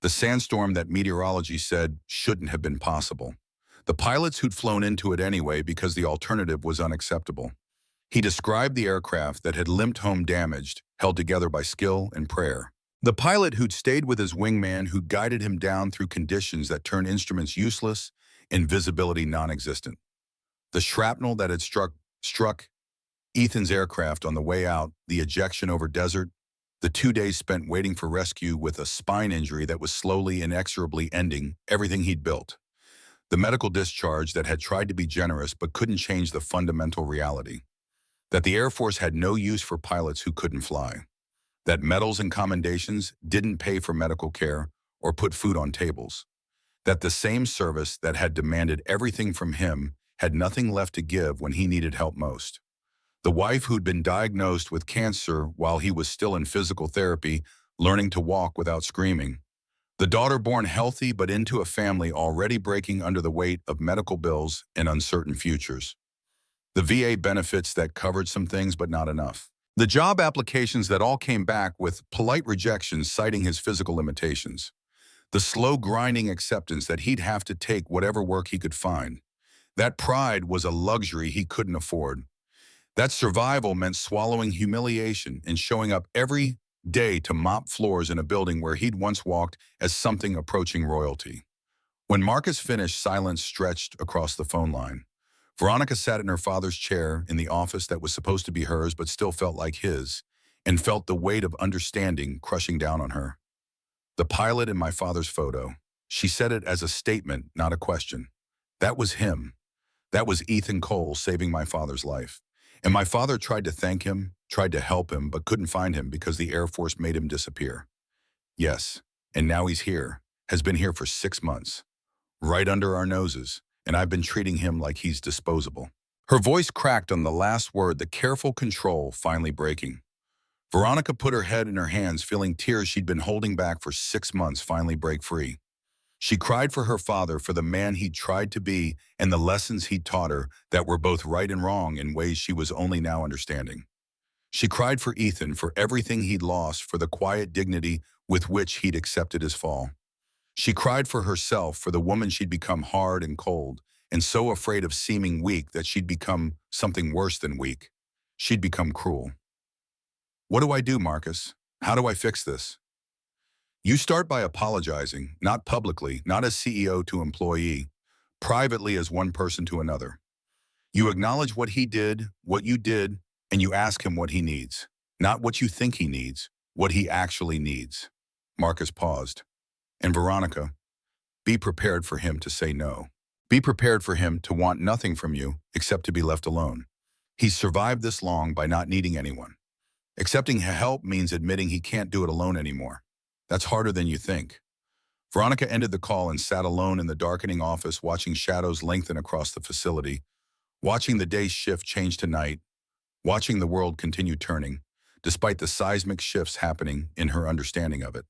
The sandstorm that meteorology said shouldn't have been possible. The pilots who'd flown into it anyway because the alternative was unacceptable. He described the aircraft that had limped home damaged, held together by skill and prayer. The pilot who'd stayed with his wingman who guided him down through conditions that turned instruments useless and visibility non-existent. The shrapnel that had struck Ethan's aircraft on the way out, the ejection over desert, the 2 days spent waiting for rescue with a spine injury that was slowly, inexorably ending everything he'd built. The medical discharge that had tried to be generous but couldn't change the fundamental reality. That the Air Force had no use for pilots who couldn't fly. That medals and commendations didn't pay for medical care or put food on tables. That the same service that had demanded everything from him had nothing left to give when he needed help most. The wife who'd been diagnosed with cancer while he was still in physical therapy, learning to walk without screaming. The daughter born healthy but into a family already breaking under the weight of medical bills and uncertain futures. The VA benefits that covered some things but not enough. The job applications that all came back with polite rejections citing his physical limitations. The slow grinding acceptance that he'd have to take whatever work he could find. That pride was a luxury he couldn't afford. That survival meant swallowing humiliation and showing up every day to mop floors in a building where he'd once walked as something approaching royalty. When Marcus finished, silence stretched across the phone line. Veronica sat in her father's chair in the office that was supposed to be hers but still felt like his, and felt the weight of understanding crushing down on her. The pilot in my father's photo. She said it as a statement, not a question. That was him. That was Ethan Cole saving my father's life. And my father tried to thank him, tried to help him, but couldn't find him because the Air Force made him disappear. Yes, and now he's here, has been here for 6 months. Right under our noses. And I've been treating him like he's disposable. Her voice cracked on the last word, the careful control finally breaking. Veronica put her head in her hands, feeling tears she'd been holding back for 6 months finally break free. She cried for her father, for the man he'd tried to be, and the lessons he'd taught her that were both right and wrong in ways she was only now understanding. She cried for Ethan, for everything he'd lost, for the quiet dignity with which he'd accepted his fall. She cried for herself, for the woman she'd become hard and cold, and so afraid of seeming weak that she'd become something worse than weak. She'd become cruel. What do I do, Marcus? How do I fix this? You start by apologizing, not publicly, not as CEO to employee, privately as one person to another. You acknowledge what he did, what you did, and you ask him what he needs. Not what you think he needs, what he actually needs. Marcus paused. And Veronica, be prepared for him to say no. Be prepared for him to want nothing from you except to be left alone. He's survived this long by not needing anyone. Accepting help means admitting he can't do it alone anymore. That's harder than you think. Veronica ended the call and sat alone in the darkening office, watching shadows lengthen across the facility, watching the day's shift change to night, watching the world continue turning, despite the seismic shifts happening in her understanding of it.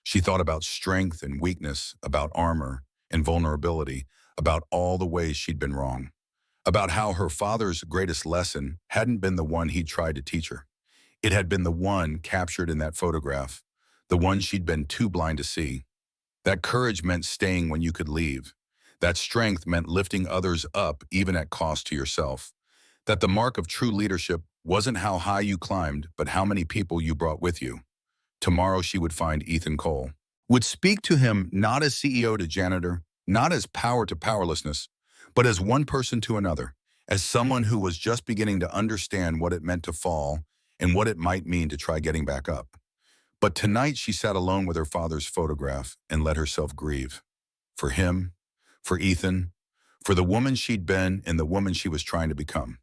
She thought about strength and weakness, about armor and vulnerability, about all the ways she'd been wrong, about how her father's greatest lesson hadn't been the one he'd tried to teach her. It had been the one captured in that photograph, the one she'd been too blind to see. That courage meant staying when you could leave. That strength meant lifting others up even at cost to yourself. That the mark of true leadership wasn't how high you climbed, but how many people you brought with you. Tomorrow she would find Ethan Cole. Would speak to him not as CEO to janitor, not as power to powerlessness, but as one person to another, as someone who was just beginning to understand what it meant to fall and what it might mean to try getting back up. But tonight she sat alone with her father's photograph and let herself grieve. For him, for Ethan, for the woman she'd been and the woman she was trying to become.